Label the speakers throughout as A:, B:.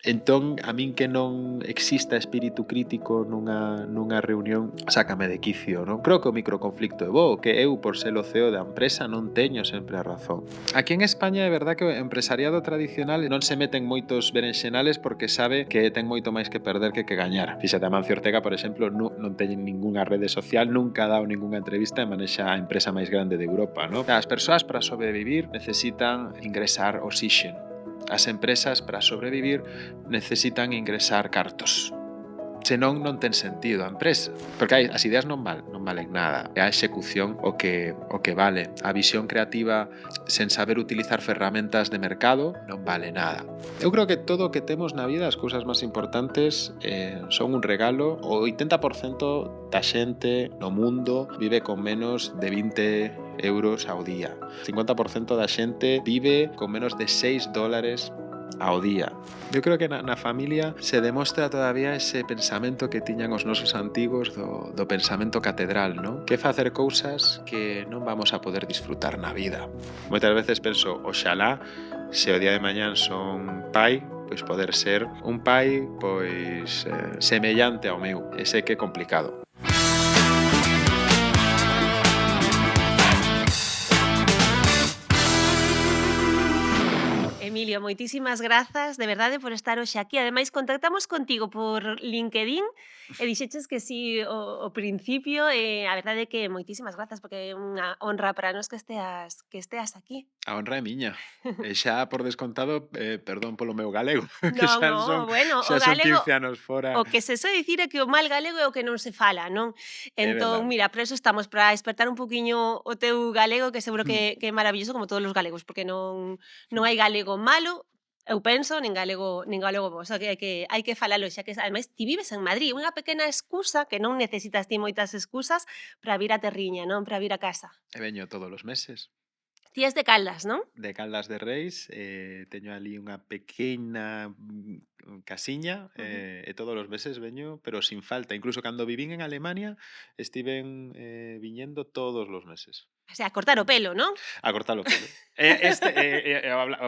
A: Entón, a min que non exista espírito crítico nunha reunión, sácame de quicio, non? Creo que o microconflicto é bo, que eu, por ser o CEO da empresa, non teño sempre a razón. Aquí en España é verdad que o empresariado tradicional non se mete en moitos berenxenales porque sabe que ten moito máis que perder que gañar. Fíxate, Amancio Ortega, por exemplo, non teñen ningunha rede social, nunca ha dado ningunha entrevista e manexa a empresa máis grande de Europa, non? As persoas para sobrevivir necesitan ingresar oxígeno. As empresas, para sobrevivir, necesitan ingresar cartos. Senón non ten sentido a empresa. Porque as ideas non valen nada. É a execución o que vale. A visión creativa sen saber utilizar ferramentas de mercado non vale nada. Eu creo que todo o que temos na vida, as cousas máis importantes, son un regalo. O 80% da xente no mundo vive con menos de 20 euros ao día. 50% da xente vive con menos de $6 ao día. Eu creo que na familia se demostra todavía ese pensamento que tiñan os nosos antigos do pensamento catedral, non? Que facer cousas que non vamos a poder disfrutar na vida. Moitas veces penso, oxalá, se o día de mañán son pai, pois poder ser un pai pois semellante ao meu. E sei que é complicado.
B: Emilio, moitísimas grazas, de verdade, por estar hoxe aquí. Ademais, contactamos contigo por LinkedIn e dixeches que sí ao principio, a verdade é que moitísimas grazas, porque é unha honra para nós que esteas aquí.
A: A honra é miña. E xa por descontado, perdón polo meu galego, que
B: Non, bueno, o
A: xa son
B: galego
A: 15 anos fora.
B: o que se soe dicir é que o mal galego é o que non se fala, non?
A: É
B: Entón,
A: verdade.
B: mira, para eso estamos, para despertar un poquiño o teu galego, que seguro que é maravilloso como todos os galegos, porque non hai galego malo, eu penso, nin galego bo, o sea, que hai que falalo, xa que ademais ti vives en Madrid, unha pequena excusa, que non necesitas ti moitas excusas para vir á terriña, non? Para vir a casa.
A: E veño todos os meses.
B: Ti és de Caldas, non?
A: De Caldas de Reis, teño ali unha pequena casiña,
B: Ujú.
A: e todos os meses veño, pero sin falta. Incluso cando vivín en Alemania, estiven viñendo todos os meses.
B: O sea, cortar o pelo, non?
A: A cortar o pelo.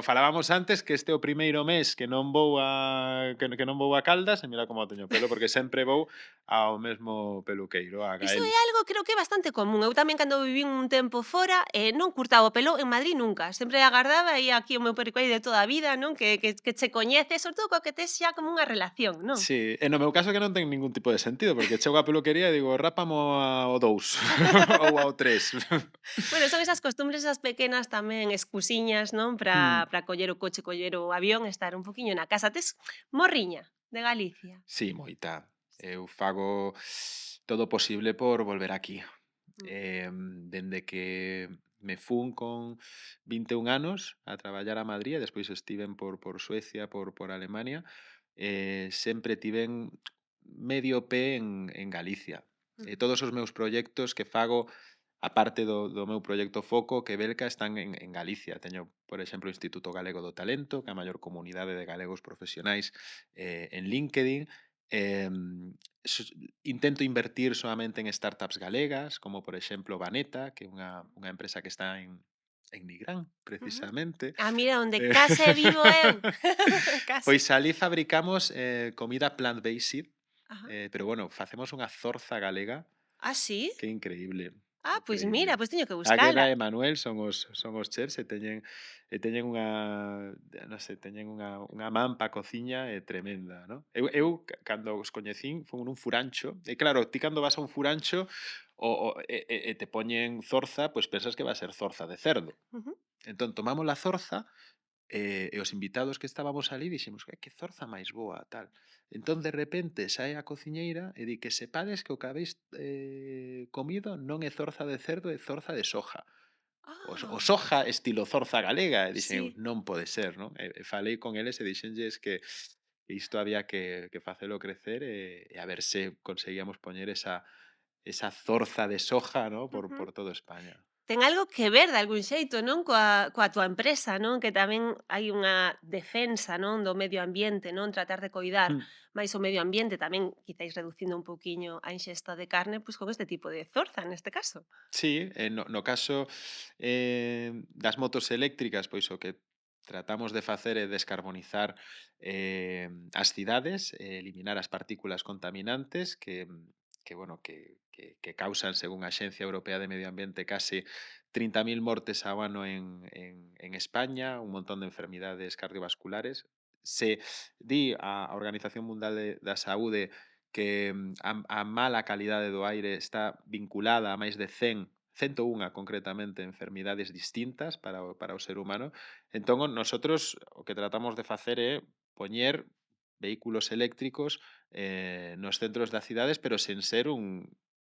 A: Falábamos antes que este é o primeiro mes que non vou a Caldas, e mira como teño o pelo, porque sempre vou ao mesmo peluqueiro, a
B: Iso é
A: Gael.
B: algo creo que é bastante común. Eu tamén cando vivín un tempo fora, non curtaba o pelo en Madrid nunca. Sempre agardaba e aquí o meu peluqueiro de toda a vida, non? Que che coñece, sobre todo coa que tes xa como unha relación, non?
A: Sí, e no meu caso que non ten ningún tipo de sentido, porque chego á peluquería e digo, rápamo ao 2 ou ao 3.
B: Bueno, son esas costumbres, esas pequenas tamén excusiñas, non? Para coller o coche, coller o avión, estar un poquiño na casa. Tes morriña de Galicia.
A: Sí, moita. Eu fago todo o posible por volver aquí.
B: Mm.
A: Dende que me fun con 21 anos a traballar a Madrid e despois estiven por Suecia, por Alemania, sempre tiven medio pé en Galicia.
B: Ujú.
A: Todos os meus proxectos que fago, aparte do meu proxecto Foco, que Belka, están en Galicia. Teño, por exemplo, o Instituto Galego do Talento, que é a maior comunidade de galegos profesionais en LinkedIn. Em, Intento invertir solamente en startups galegas, como por exemplo Baneta, que é unha empresa que está en Nigrán,
B: Ujú.
A: precisamente.
B: Ah, mira, onde
A: Eh,
B: case vivo eu. Case.
A: Pois alí fabricamos comida plant-based,
B: Ajá.
A: pero bueno, facemos unha zorza galega
B: Ah, sí?
A: que é increíble.
B: Ah, pois mira,
A: Increíble.
B: pois teño que
A: Águeda
B: buscala.
A: e Manuel son os chefs e teñen unha, non sei, teñen unha man pa cociña tremenda, non? Cando os coñecín fun nun furancho, e claro, ti cando vas a un furancho e te poñen zorza, pois pensas que va a ser zorza de cerdo.
B: Ujú.
A: Entón tomamos a zorza e os invitados que estábamos ali dixemos: que zorza máis boa, tal". Entón, de repente, sae a cociñeira e di que sepades que o que habéis comido non é zorza de cerdo, é zorza de soja. O
B: Ah,
A: soja estilo zorza galega. E dixen eu,
B: sí.
A: non pode ser, non? E falei con eles e dixenlles que isto había que facelo crecer e a ver se conseguíamos poñer esa zorza de soja, ¿no? por,
B: Ujú.
A: por toda España.
B: Ten algo que ver de algún xeito, non? Coa túa empresa, non? Que tamén hai unha defensa, non? Do medio ambiente, non? Tratar de coidar
A: Mm.
B: máis o medio ambiente, tamén quizáis reducindo un pouquiño a inxesta de carne, pois con este tipo de zorza, neste caso.
A: Sí, no caso das motos eléctricas, pois o que tratamos de facer é descarbonizar as cidades, eliminar as partículas contaminantes bueno, que causan, según a Axencia Europea de Medio Ambiente, case 30.000 mortes ao ano en España, un montón de enfermidades cardiovasculares. Se di a Organización Mundial da Saúde que a mala calidade do aire está vinculada a máis de 101 concretamente enfermidades distintas para o ser humano. Entón, nosotros o que tratamos de facer é poñer vehículos eléctricos nos centros das cidades, pero sen ser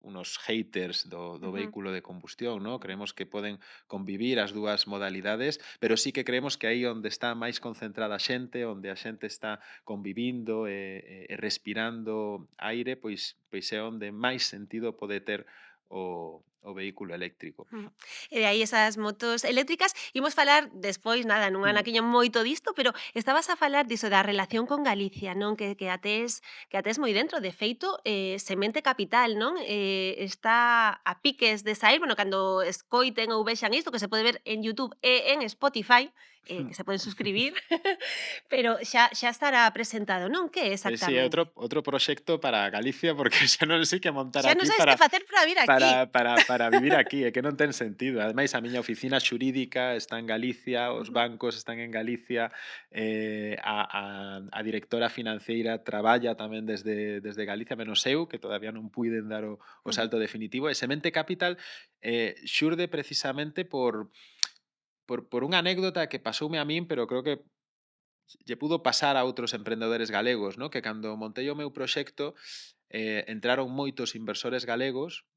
A: unos haters do
B: Ujú.
A: vehículo de combustión, ¿no? Creemos que poden convivir as dúas modalidades, pero sí que creemos que aí onde está máis concentrada a xente, onde a xente está convivindo e respirando aire, pois é onde máis sentido pode ter o vehículo eléctrico.
B: Ujú. E de aí esas motos eléctricas. Imos falar despois, nada, nun anaquiño moito disto, pero estabas a falar diso da relación con Galicia, non? Que a tes moi dentro. De feito, Semente Capital, non? Está a piques de saír, bueno, cando escoiten ou vexan isto, que se pode ver en YouTube e en Spotify, que se poden suscribir, pero xa estará presentado, non? Que é
A: Pois sí, é
B: exactamente?
A: outro proxecto para Galicia, porque xa non sei que montar
B: Xa non
A: aquí
B: sabes que facer para vir aquí.
A: para vivir aquí, é que non ten sentido. Ademais, a miña oficina xurídica está en Galicia, os
B: Ujú,
A: bancos están en Galicia, a directora financeira traballa tamén desde Galicia, menos eu, que todavía non puiden dar o
B: ujú,
A: salto definitivo. E Semente Capital xurde precisamente por unha anécdota que pasoume a min, pero creo que lle pudo pasar a outros emprendedores galegos, ¿no? Que cando montei o meu proxecto, entraron moitos inversores galegos,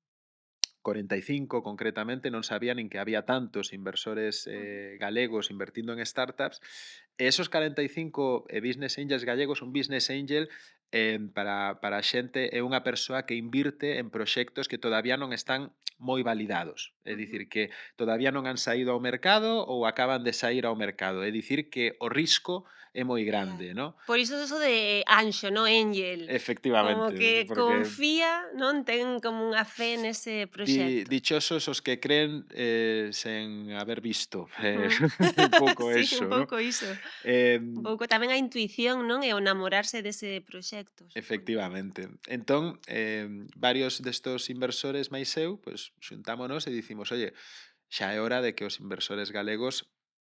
A: 45 concretamente, non sabía nin que había tantos inversores
B: ujú,
A: galegos invertindo en startups, e esos 45 business angels galegos, un business angel para a xente é unha persoa que invirte en proxectos que todavía non están moi validados, é
B: ujú.
A: dicir, que todavía non han saído ao mercado ou acaban de sair ao mercado, é dicir, que o risco é moi grande, ¿no?
B: Por iso eso de anxo, no angel, como
A: Efectivamente,
B: que
A: porque
B: confía, non, ten como unha fe nese proxecto.
A: dichosos os que creen sen haber visto,
B: Ujú.
A: un pouco
B: Sí,
A: eso,
B: un
A: ¿no?
B: pouco iso. Un
A: Em,
B: pouco tamén a intuición, non, e o namorarse dese proxecto, supoño.
A: Efectivamente. Entón, varios destos inversores máis eu, pois xuntámonos e dicimos: "Oye, xa é hora de que os inversores galegos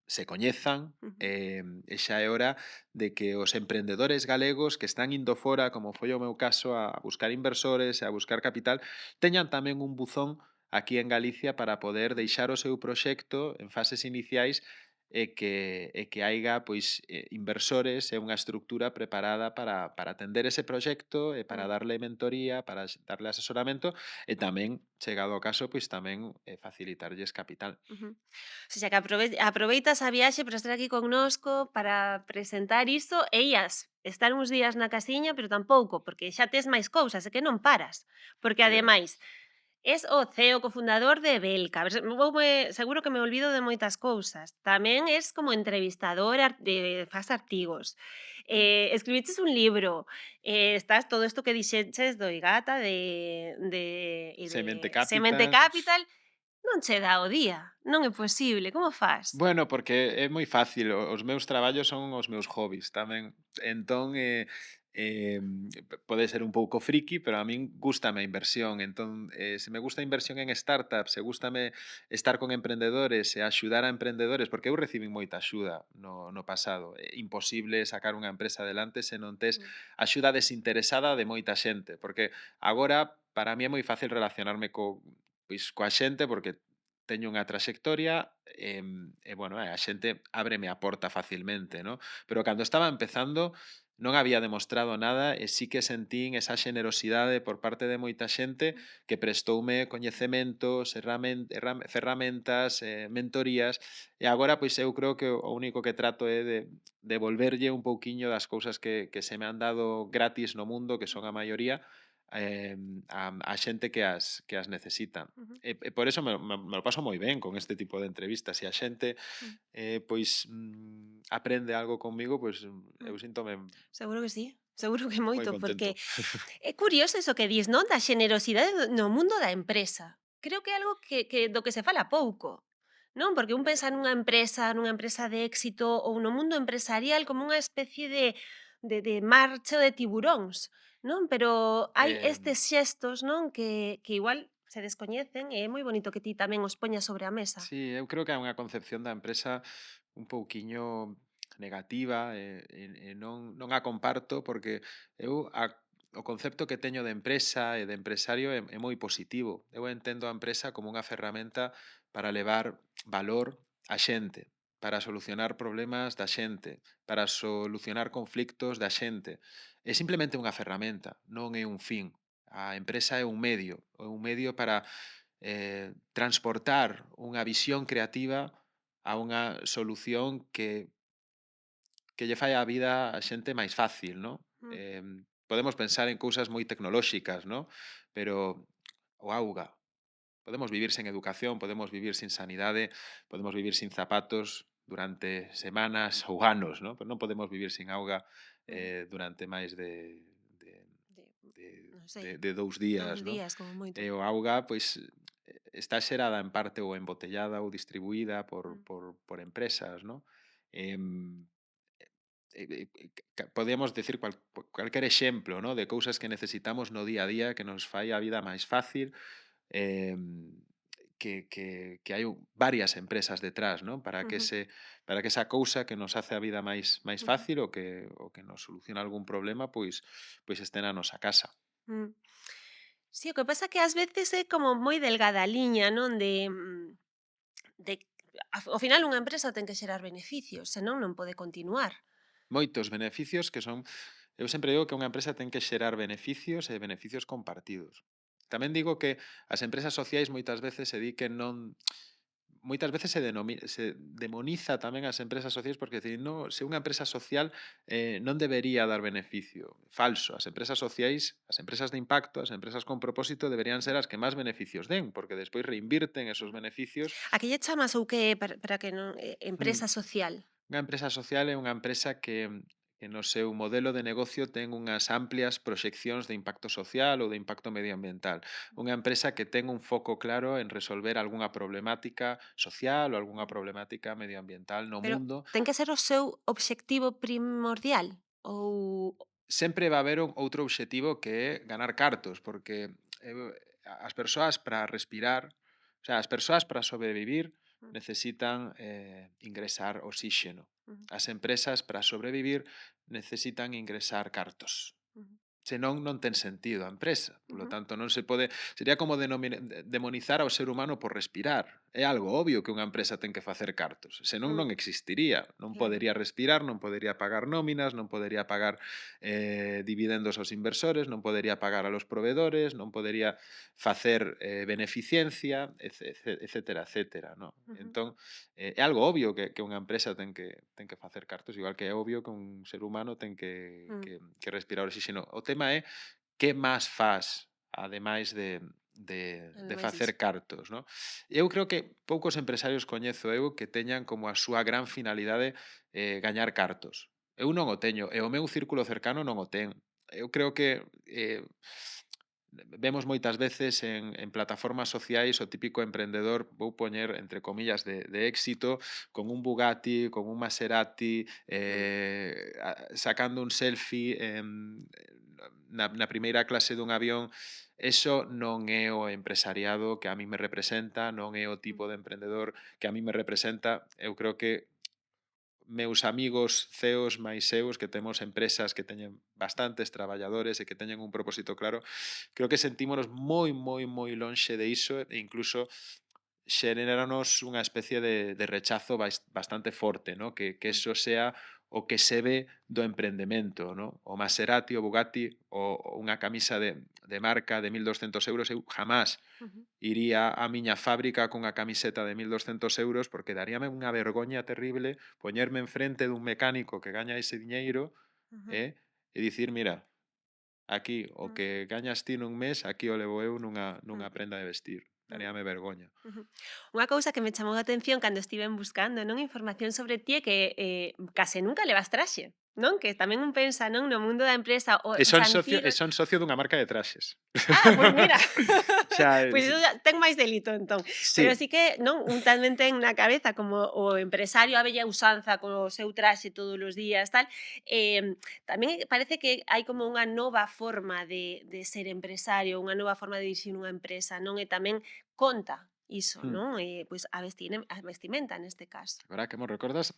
A: se coñezan,
B: Ujú,
A: e xa é hora de que os emprendedores galegos que están indo fora, como foi o meu caso, a buscar inversores e a buscar capital, teñan tamén un buzón aquí en Galicia para poder deixar o seu proxecto en fases iniciais e que haiga pois inversores e unha estructura preparada para atender ese proxecto e para
B: mm,
A: darle mentoría, para darle asesoramento e tamén, chegado o caso, pois tamén facilitarlles capital.
B: ujú. O sea, que aproveitas a viaxe para estar aquí connosco, para presentar isto, e ías estar uns días na casiña, pero tampouco, porque xa tes máis cousas, é que non paras. Porque
A: Eh,
B: ademais, es o CEO, cofundador de Belka. A ver, seguro que me olvido de moitas cousas. Tamén es como entrevistador, fas artigos. Escribiches un libro. Estás todo isto que dixeches do IGATA, e de
A: Semente
B: Semente
A: Capital.
B: Capital, non che dá o día. Non é posible. Como fas?
A: Bueno, porque é moi fácil, os meus traballos son os meus hobbies tamén. Entón, pode ser un pouco friki, pero a min gústame a inversión. Entón, se me gusta a inversión en startups, se gústame estar con emprendedores e axudar a emprendedores, porque eu recibín moita axuda no pasado. É imposible sacar unha empresa adelante se non tes
B: Mm,
A: axuda desinteresada de moita xente, porque agora para mí é moi fácil relacionarme coa xente porque teño unha traxectoria bueno, a xente ábreme a porta facilmente, ¿no? Pero cando estaba empezando non había demostrado nada e sí que sentín esa xenerosidade por parte de moita xente
B: mm,
A: que prestoume coñecementos, ferramentas, mentorías e agora pois eu creo que o único que trato é de devolverlle un pouquiño das cousas que se me han dado gratis no mundo, que son a maioría, a xente que as necesita.
B: ujú,
A: E por eso me lo paso moi ben con este tipo de entrevistas. Se a xente,
B: mm,
A: pois, aprende algo comigo, pois, eu
B: mm.
A: síntome
B: Seguro que sí. Seguro que
A: moi
B: moito,
A: contento.
B: porque é curioso iso que dis, non? Da xenerosidade no mundo da empresa. Creo que é algo que do que se fala pouco. non? Porque un pensa nunha empresa de éxito ou no mundo empresarial como unha especie de mar cheo de tiburóns, non? Pero hai
A: Eh,
B: estes xestos, non? Que igual se descoñecen e é moi bonito que ti tamén os poñas sobre a mesa.
A: sí, eu creo que hai unha concepción da empresa un pouquiño negativa e non a comparto porque o concepto que teño de empresa e de empresario é moi positivo. Eu entendo a empresa como unha ferramenta para levar valor á xente, para solucionar problemas da xente, para solucionar conflictos da xente. É simplemente unha ferramenta, non é un fin. A empresa é un medio para transportar unha visión creativa a unha solución que lle fai a vida a xente máis fácil, ¿no?
B: Mm,
A: Podemos pensar en cousas moi tecnolóxicas, ¿no? Pero o auga, podemos vivir sen educación, podemos vivir sin sanidade, podemos vivir sin zapatos durante semanas ou anos, ¿no? Pero non podemos vivir sin auga
B: mm,
A: durante máis de,
B: de
A: de,
B: non sei,
A: de 2 días,
B: 2
A: ¿no?
B: días como moito.
A: E o auga, pois, está xerada en parte ou embotellada ou distribuída
B: Mm,
A: por empresas, ¿no? Em, podemos decir cualquier exemplo, ¿no? De cousas que necesitamos no día a día que nos fai a vida máis fácil, em, que hai varias empresas detrás, ¿no?
B: ujú,
A: Para que esa cousa que nos hace a vida máis
B: ujú,
A: fácil o que nos soluciona algún problema, pois este na nosa casa.
B: mm. Sí, o que pasa que ás veces é como moi delgada a liña, non? De ao final unha empresa ten que xerar beneficios, senón non pode continuar.
A: Moitos beneficios que son eu sempre digo que unha empresa ten que xerar beneficios e beneficios compartidos. Tamén digo que as empresas sociais moitas veces se di que non moitas veces se demoniza tamén as empresas sociais porque dicir, no, se unha empresa social non debería dar beneficio. Falso. As empresas sociais, as empresas de impacto, as empresas con propósito deberían ser as que máis beneficios den, porque despois reinvirten esos beneficios.
B: A que lle chamas ou que é para que non
A: Mm.
B: empresa social?
A: Unha empresa social é unha empresa que no seu modelo de negocio ten unhas amplias proxeccións de impacto social ou de impacto medioambiental. Unha empresa que ten un foco claro en resolver algunha problemática social ou algunha problemática medioambiental no
B: Pero
A: mundo.
B: ten que ser o seu obxectivo primordial ou
A: Sempre va haber outro obxectivo que é ganar cartos, porque as persoas para respirar, o sea, as persoas para sobrevivir
B: mm,
A: necesitan ingresar oxíxeno.
B: ujú,
A: As empresas para sobrevivir necesitan ingresar cartos.
B: ujú,
A: Senón non ten sentido a empresa. Polo
B: ujú,
A: tanto, non se pode sería como demonizar ao ser humano por respirar. É algo obvio que unha empresa ten que facer cartos, senón
B: mm,
A: non existiría. Non
B: claro.
A: podería respirar, non podería pagar nóminas, non podería pagar dividendos aos inversores, non podería pagar a los proveedores, non podería facer beneficencia, etcétera, etcétera, no?
B: Ujú,
A: Entón, é algo obvio que unha empresa ten que facer cartos, igual que é obvio que un ser humano ten
B: mm,
A: que respirar oxíxeno. O tema é que máis faz, ademais de
B: ademais diso.
A: facer cartos, no? Eu creo que poucos empresarios coñezo eu que teñan como a súa gran finalidade gañar cartos. Eu non o teño, e o meu círculo cercano non o ten. Eu creo que vemos moitas veces en plataformas sociais o típico emprendedor, vou poñer entre comillas de éxito, con un Bugatti, con un Maserati,
B: Mm,
A: sacando un selfie na primeira clase dun avión. Eso non é o empresariado que a mí me representa, non é o
B: mm,
A: tipo de emprendedor que a mí me representa. Eu creo que meus amigos CEOs máis seus que temos empresas que teñen bastantes traballadores e que teñen un propósito claro, creo que sentímonos moi lonxe de iso e incluso xenéranos unha especie de rechazo bastante forte, ¿no? Que
B: mm,
A: eso sea o que se ve do emprendemento, ¿no? O Maserati, o Bugatti, o unha camisa de marca de 1.200 euros, eu jamás
B: ujú,
A: iría á miña fábrica cunha camiseta de 1.200 euros porque daríame unha vergoña terrible poñerme enfrente dun mecánico que gaña ese diñeiro
B: ujú,
A: e dicir, mira, aquí o
B: mm,
A: que gañas ti nun mes, aquí o levo eu nunha
B: mm,
A: prenda de vestir.
B: mm.
A: Daríame vergoña.
B: Ujú. Unha cousa que me chamou a atención cando estiven buscando, non, información sobre ti é que, case nunca levas traxe. non? Que tamén un pensa, non, no mundo da empresa o
A: E
B: os
A: son socio dunha marca de traxes.
B: Pois mira,
A: Xa,
B: pois iso xa ten máis delito entón. Pero
A: sí.
B: sí que, non, un tamén ten na cabeza como o empresario a vella usanza co seu traxe todos os días, tal, tamén parece que hai como unha nova forma de ser empresario, unha nova forma de dirixir unha empresa, non? E tamén conta iso,
A: Mm.
B: non? Pois a vestimenta neste caso.
A: Agora que mo recordas,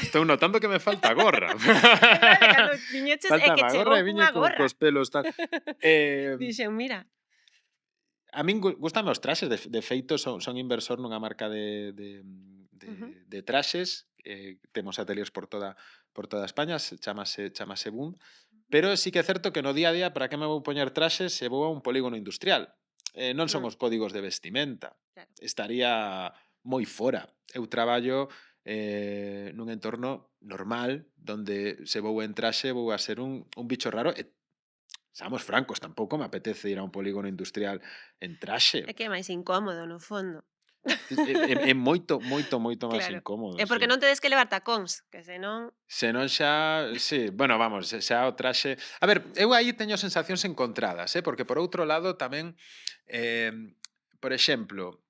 A: estou notando que me falta gorra.
B: É verdade, cando viñeches é que
A: Faltaba a gorra
B: chegou
A: e viña
B: cunha gorra.
A: cos pelos tal. Eh,
B: Dixen, mira.
A: a min gústame os traxes, de feito son inversor nunha marca
B: Ujú.
A: de traxes, temos ateliers por toda España, chamase Boom, pero sí que é certo que no día a día para que me vou poñer traxes se vou a un polígono industrial. Non son
B: Mm,
A: os códigos de vestimenta.
B: claro.
A: Estaría moi fora. Eu traballo nun entorno normal, donde se vou en traxe vou a ser un bicho raro e seamos francos, tampouco me apetece ir a un polígono industrial en
B: É
A: traxe.
B: que é máis incómodo, no fondo.
A: É moito, moito, moito máis
B: Claro.
A: incómodo,
B: É
A: sí.
B: porque non tedes que levar tacóns, que senón.
A: Senón xa, sí, bueno, vamos, xa o traxe. A ver, eu aí teño sensacións encontradas, porque por outro lado tamén, eh, por exemplo,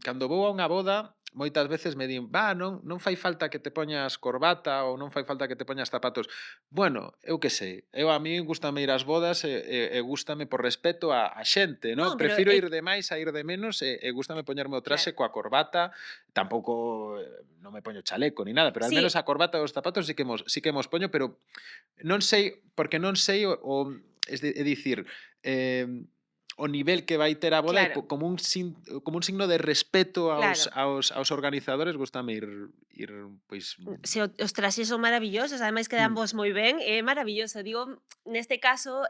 A: cando vou a unha boda, moitas veces me din, non fai falta que te poñas corbata ou non fai falta que te poñas zapatos. Bueno, eu que sei, a mí gústame ir ás bodas e gústame por respeto á xente,
B: Non,
A: non?
B: pero
A: Prefiro
B: é
A: ir de máis a ir de menos e gústame poñerme o traxe
B: claro.
A: coa corbata, tampouco non me poño chaleco ni nada, pero al
B: Sí,
A: menos a corbata e os zapatos sí que mos poño, pero non sei, porque non sei é dicir, eh, o nivel que vai ter a boda e
B: claro,
A: como un signo de respeto
B: claro.
A: aos organizadores, gústame ir pois,
B: Se os traxes son maravillosos, ademais quedan
A: mm,
B: vos moi ben, é maravilloso. Digo, neste caso,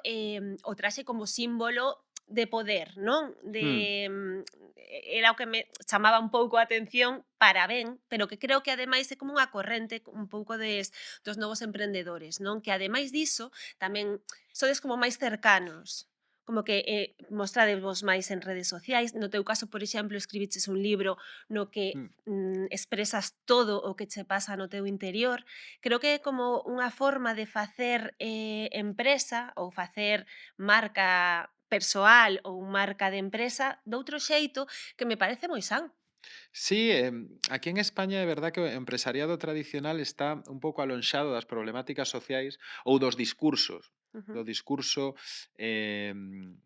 B: o traxe como símbolo de poder, non?
A: mm,
B: Era o que me chamaba un pouco a atención para ben, pero que creo que ademais é como unha corrente un pouco dos novos emprendedores, non? Que ademais diso tamén sodes como máis cercanos, como que mostradevos máis en redes sociais. No teu caso, por exemplo, escribiches un libro no que
A: mm.
B: expresas todo o que che pasa no teu interior. Creo que é como unha forma de facer empresa ou facer marca persoal ou marca de empresa doutro xeito que me parece moi san.
A: Sí, aquí en España é verdad que o empresariado tradicional está un pouco alonxado das problemáticas sociais ou dos discursos,
B: Ujú,
A: do discurso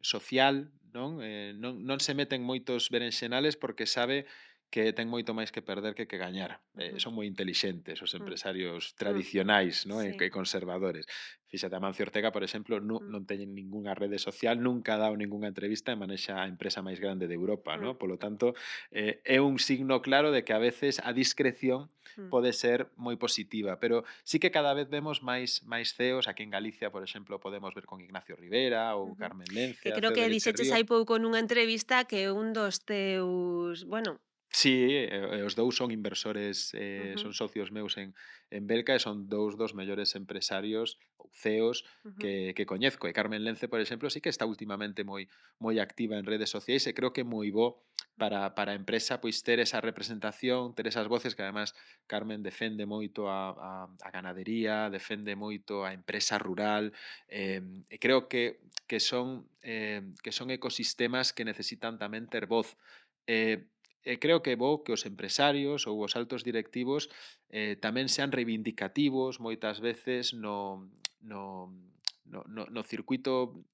A: social, non? Non se meten moitos berenxenales porque sabe que ten moito máis que perder que gañar.
B: ujú,
A: Son moi intelixentes os
B: mm,
A: empresarios
B: mm,
A: tradicionais, non?
B: sí,
A: E conservadores. Fíxate, Amancio Ortega, por exemplo,
B: mm,
A: non teñen ningunha rede social, nunca ha dado ningunha entrevista e manexa a empresa máis grande de Europa,
B: mm,
A: non? Polo tanto, é un signo claro de que a veces a discreción
B: mm,
A: pode ser moi positiva, pero sí que cada vez vemos máis CEOs, aquí en Galicia, por exemplo, podemos ver con Ignacio Rivera ou
B: ujú.
A: Carmen
B: Que
A: Lencia,
B: creo
A: CEO de
B: que
A: Leche
B: dixeches
A: Río.
B: hai pouco nunha entrevista que un dos teus, bueno,
A: Sí, os dous son inversores,
B: ujú,
A: son socios meus en Belca e son dous dos mellores empresarios ou CEOs
B: ujú,
A: que coñezco. E Carmen Lence, por exemplo, sí que está últimamente moi activa en redes sociais e creo que é moi bo para a empresa pois ter esa representación, ter esas voces que además Carmen defende moito a ganadería, defende moito a empresa rural, e creo que son ecosistemas que necesitan tamén ter voz. Eh, E creo que é bo que os empresarios ou os altos directivos tamén sean reivindicativos moitas veces no circuito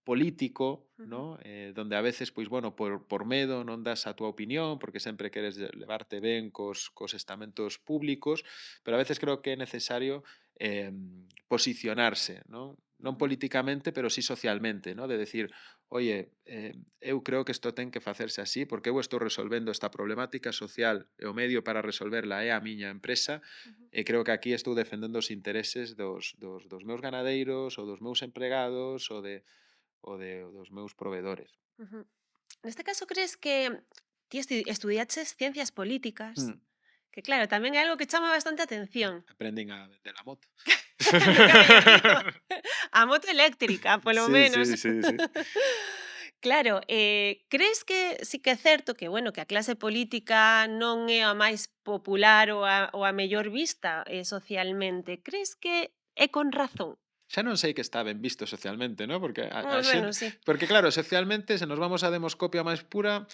A: político,
B: ujú,
A: ¿no? Donde a veces, pois, bueno, por medo non das a túa opinión, porque sempre queres levarte ben cos estamentos públicos, pero a veces creo que é necesario posicionarse, ¿no? Non
B: ujú,
A: políticamente, pero sí socialmente, ¿no? De decir, oye, eu creo que isto ten que facerse así, porque eu estou resolvendo esta problemática social e o medio para resolverla é a miña empresa,
B: ujú,
A: e creo que aquí estou defendendo os intereses dos meus ganadeiros ou dos meus empregados ou dos meus provedores.
B: ujú. Neste caso, crees que ti estudiaches ciencias políticas,
A: Mm.
B: que claro, tamén é algo que chama bastante a atención.
A: Aprenden a vender a moto.
B: Nunca había dito. A moto eléctrica, polo
A: Sí,
B: menos.
A: sí, sí, sí.
B: Claro, crees que sí que é certo que, bueno, que a clase política non é a máis popular ou a mellor vista, socialmente? Crees que é con razón?
A: Xa non sei que está ben visto socialmente, ¿no? Porque a
B: Bueno,
A: xente,
B: sí,
A: porque claro, socialmente, se nos vamos á demoscopia máis pura,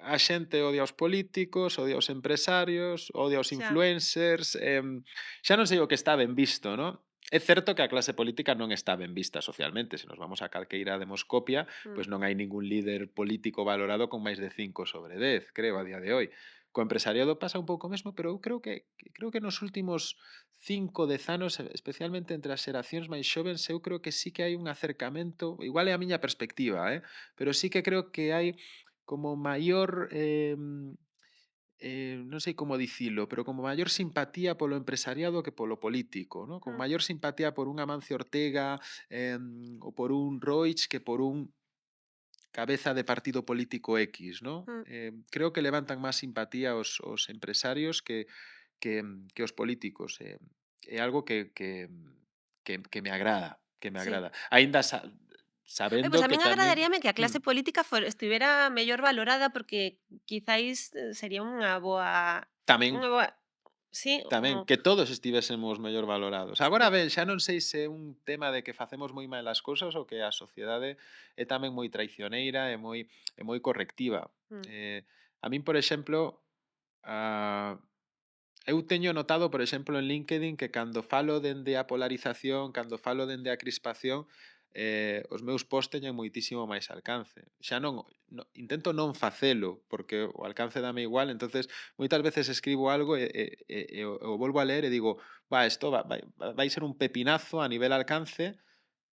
A: a xente odia os políticos, odia os empresarios, odia os
B: xa.
A: influencers, xa non sei o que está ben visto, ¿no? É certo que a clase política non está ben vista socialmente. Se nos vamos a calqueira demoscopia,
B: Mm,
A: pois non hai ningún líder político valorado con máis de 5/10, creo, a día de hoy. Co empresariado pasa un pouco o mesmo, pero eu creo que nos últimos 5, 10 anos, especialmente entre as xeracións máis xovens, eu creo que sí que hai un acercamento, igual é a miña perspectiva, pero sí que creo que hai como maior, non sei como dicilo, pero como maior simpatía polo empresariado que polo político, ¿no? Con
B: mm,
A: maior simpatía por un Amancio Ortega, ou por un Roig que por un cabeza de partido político X, ¿no?
B: mm.
A: Creo que levantan máis simpatía os empresarios que os políticos. É algo que me agrada, que me
B: Sí.
A: agrada. Aínda
B: Ai, pois
A: sabendo
B: a
A: que
B: min
A: tamén.
B: agradaríame que a clase
A: Mm.
B: política estivera mellor valorada porque quizáis, sería
A: Tamén,
B: unha boa sí,
A: tamén,
B: como
A: que todos estivésemos mellor valorados. Agora,
B: sí,
A: ben, xa non sei se é un tema de que facemos moi mal as cousas ou que a sociedade é tamén moi traicioneira e moi correctiva.
B: mm,
A: A min, por exemplo, eu teño notado, por exemplo, en LinkedIn que cando falo dende a polarización, cando falo dende a crispación, os meus posts teñen moitísimo máis alcance. Xa non, intento non facelo, porque o alcance dame igual, entonces moitas veces escribo algo e o volvo a ler e digo, isto vai ser un pepinazo a nivel alcance,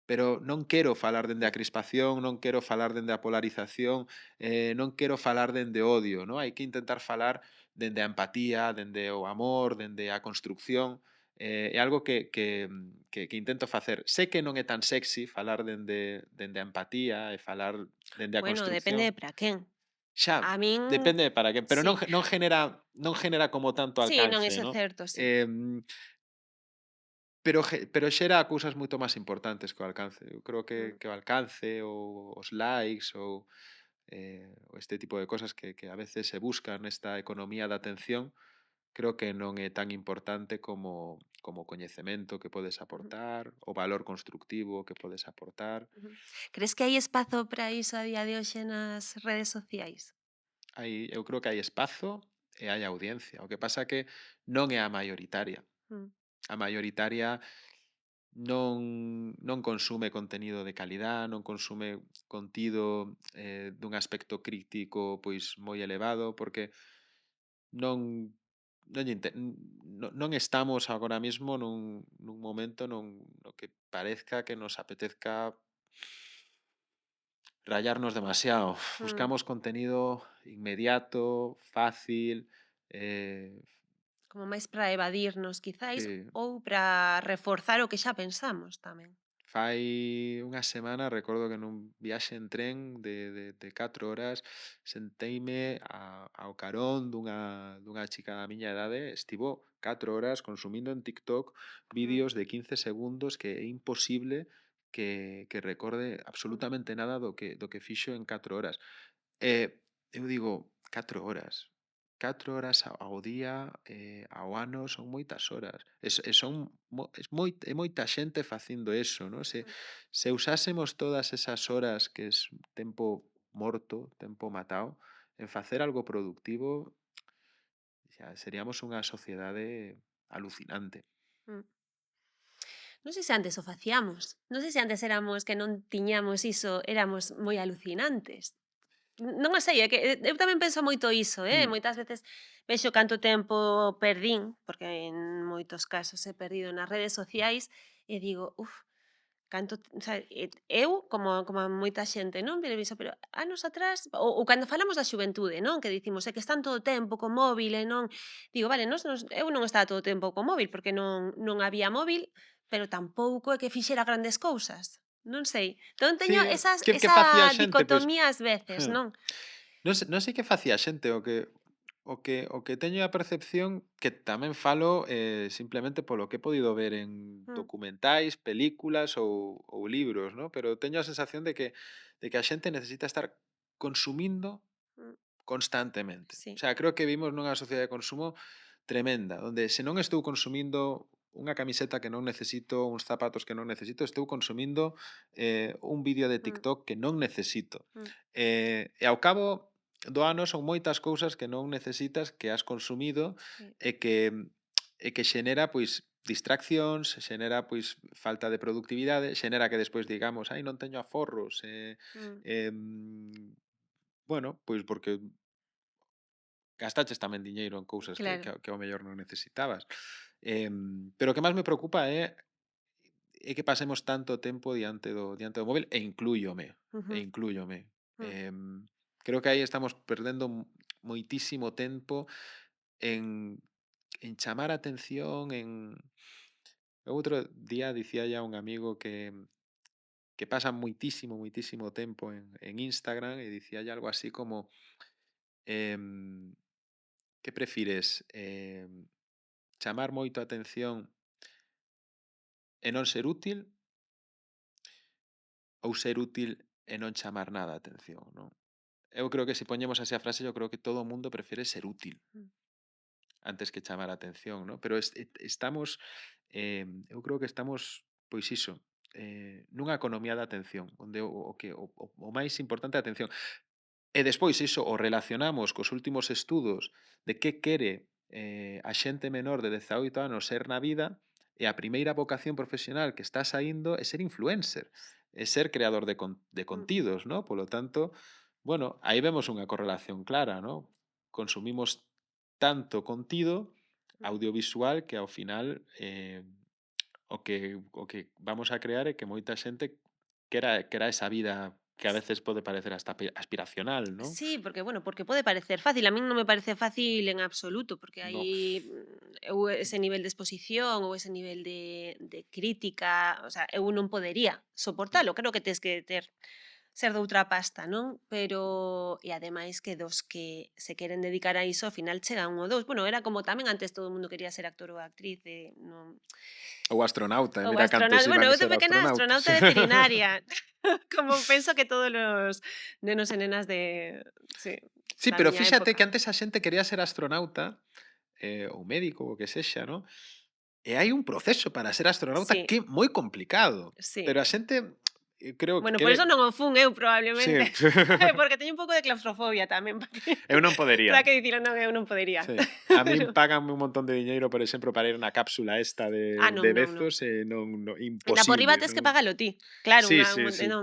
A: pero non quero falar dende a crispación, non quero falar dende a polarización, non quero falar dende o odio, ¿no? Hai que intentar falar dende a empatía, dende o amor, dende a construcción. É algo que intento facer. Sé que non é tan sexy falar dende a empatía e falar dende a
B: bueno, depende de
A: construcción.
B: para quen.
A: Xa,
B: A min
A: depende de para quen, pero
B: sí,
A: non genera como tanto
B: sí, non,
A: alcance,
B: iso é
A: ¿no?
B: certo, sí.
A: Pero xera cousas moito máis importantes que o alcance. Eu creo que,
B: Mm.
A: que o alcance ou os likes ou este tipo de cosas que a veces se buscan nesta economía da atención, creo que non é tan importante como o coñecemento que podes
B: Ujú,
A: aportar, o valor constructivo que podes aportar.
B: ujú. Crees que hai espazo para iso a día de hoxe nas redes sociais?
A: Eu creo que hai espazo e hai audiencia. O que pasa que non é a maioritaria.
B: Mm,
A: A maioritaria non consume contenido de calidad, non consume contido dun aspecto crítico pois moi elevado, porque non non, lle inte- non estamos agora mesmo nun momento no que parezca que nos apetezca rayarnos demasiado.
B: mm.
A: Buscamos contenido inmediato, fácil, eh,
B: Como máis para evadirnos quizáis
A: sí.
B: ou para reforzar o que xa pensamos tamén.
A: Fai unha semana recordo que nun viaxe en tren de 4 horas senteime ao carón dunha chica da miña idade, estivo 4 horas consumindo en TikTok
B: Mm,
A: vídeos de 15 segundos que é imposible que recorde
B: mm.
A: absolutamente nada do que fixo en 4 horas. Eu digo, 4 horas. 4 horas ao día, ao ano son moitas horas. E son é moita xente facendo eso, non? Se usásemos todas esas horas que es tempo morto, tempo matado, en facer algo productivo, xa seríamos unha sociedade alucinante.
B: Mm. Non sei se antes o faciamos. Non sei se antes éramos que non tiñamos iso, éramos moi alucinantes. Non o sei, é que eu tamén penso moito iso,
A: Mm.
B: moitas veces vexo canto tempo perdín, porque en moitos casos he perdido nas redes sociais e digo: "Uf, canto", o sea, eu como a moita xente, non, pero iso, pero anos atrás ou cando falamos da xuventude, non, que dicimos: "É que están todo o tempo co móvil e non", digo: "Vale, nos eu non estaba todo o tempo co móvil, porque non había móvil, pero tampouco é que fixera grandes cousas". Non sei, entón teño
A: Sí, que
B: esa
A: facía a xente? Pois,
B: dicotomía ás veces, non?
A: non sei que facía a xente, o que teño a percepción que tamén falo simplemente polo que he podido ver en
B: Mm,
A: documentais, películas ou libros, ¿no? Pero teño a sensación de que a xente necesita estar consumindo
B: mm,
A: constantemente. O
B: sí,
A: sea, creo que vivimos nunha sociedade de consumo tremenda, onde se non estou consumindo unha camiseta que non necesito, uns zapatos que non necesito, estou consumindo un vídeo de
B: mm,
A: TikTok que non necesito.
B: mm,
A: E ao cabo do ano son moitas cousas que non necesitas que has consumido
B: sí,
A: e que xenera pois distraccións, xenera pois falta de productividade, xenera que despois digamos, ai, non teño aforros,
B: mm,
A: bueno, pois porque gastaches tamén diñeiro en cousas que,
B: claro.
A: que, que ao mellor non necesitabas. Pero o que máis me preocupa é que pasemos tanto tempo diante do móvil e
B: Ujú,
A: inclúyome.
B: mm,
A: Creo que aí estamos perdendo moitísimo tempo en, en chamar a atención, outro día dicía ya un amigo que pasa moitísimo, moitísimo tempo en Instagram e dicía algo así como em, que prefires? Chamar moito a atención e non ser útil ou ser útil e non chamar nada a atención, non? Eu creo que se poñemos así a frase, eu creo que todo o mundo prefere ser útil
B: mm,
A: antes que chamar a atención, non? Pero estamos, eu creo que estamos, pois iso, nunha economía da atención, onde o máis importante é a atención. E despois iso o relacionamos cos últimos estudos de que quere a xente menor de 18 anos ser na vida e a primeira vocación profesional que está saindo é ser influencer, é ser creador de
B: mm,
A: contidos, ¿no? Polo tanto, bueno, aí vemos unha correlación clara, ¿no? Consumimos tanto contido
B: mm.
A: audiovisual que ao final o que vamos a crear é que moita xente quera esa vida que a veces pode parecer hasta aspiracional, ¿no?
B: Sí, porque, bueno, porque pode parecer fácil. A min non me parece fácil en absoluto, porque hai
A: No.
B: eu ese nivel de exposición ou ese nivel de crítica, o sea, eu non podería soportalo. Creo que tes que ser de outra pasta, non? Pero e ademais que dos que se queren dedicar a iso, ao final chega un ou dous. Bueno, era como tamén antes todo o mundo quería ser actor ou actriz, non
A: Ou astronauta, e
B: ou
A: mira cantos
B: astronauta, bueno,
A: iban
B: eu de
A: ser
B: pequena
A: astronautas.
B: astronauta veterinaria, como penso que todos os nenos e nenas sí,
A: Sí,
B: da
A: pero
B: miña
A: fíxate
B: época.
A: que antes a xente quería ser astronauta, ou médico, o que sexa, ¿no? E hai un proceso para ser astronauta
B: Sí,
A: que é moi complicado,
B: sí.
A: pero a xente creo que
B: Bueno, por
A: quere
B: eso non o fun eu
A: sí.
B: probablemente, porque teño un pouco de claustrofobia tamén,
A: Eu non podería.
B: para que dicilo, non, eu non podería.
A: Sí. A min
B: Pero
A: páganme un montón de diñeiro, por exemplo, para ir na cápsula esta de
B: non, non, non.
A: Bezos e non,
B: Ainda por riba
A: imposible,
B: tes que
A: non?
B: pagalo ti. Claro,
A: Sí,
B: unha
A: sí, sí.
B: non,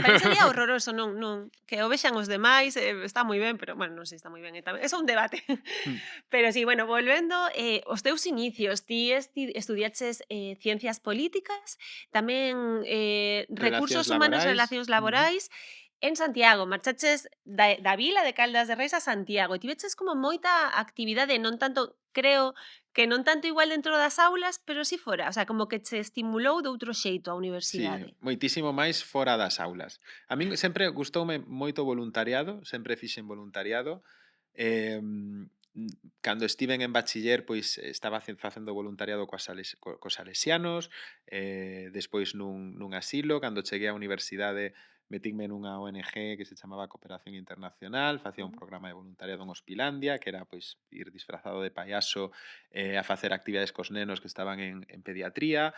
B: parecería horroroso, non, que o vexan os demais, está moi ben, pero, bueno, non sei, está moi ben, eso é un debate. Pero sí, bueno, volvendo, os teus inicios, ti estudiaches, ciencias políticas, tamén,
A: Relacións
B: recursos humanos e
A: laborais.
B: relacións laborais, en Santiago, marchaches da vila de Caldas de Reis a Santiago, e tiveches como moita actividade, non tanto creo que non tanto igual dentro das aulas, pero si fora, o sea, como que che estimulou de outro xeito a
A: Sí,
B: universidade.
A: moitísimo máis fora das aulas. A min sempre gustoume moito o voluntariado, sempre fixen voluntariado. Cando estiven en bachiller, pois estaba facendo voluntariado cos salesianos, despois nun asilo, cando cheguei á universidade metinme nunha ONG que se chamaba Cooperación Internacional, facía un
B: Ujú,
A: programa de voluntariado en Hospilandia, que era pois ir disfrazado de payaso a facer actividades cos nenos que estaban en pediatría.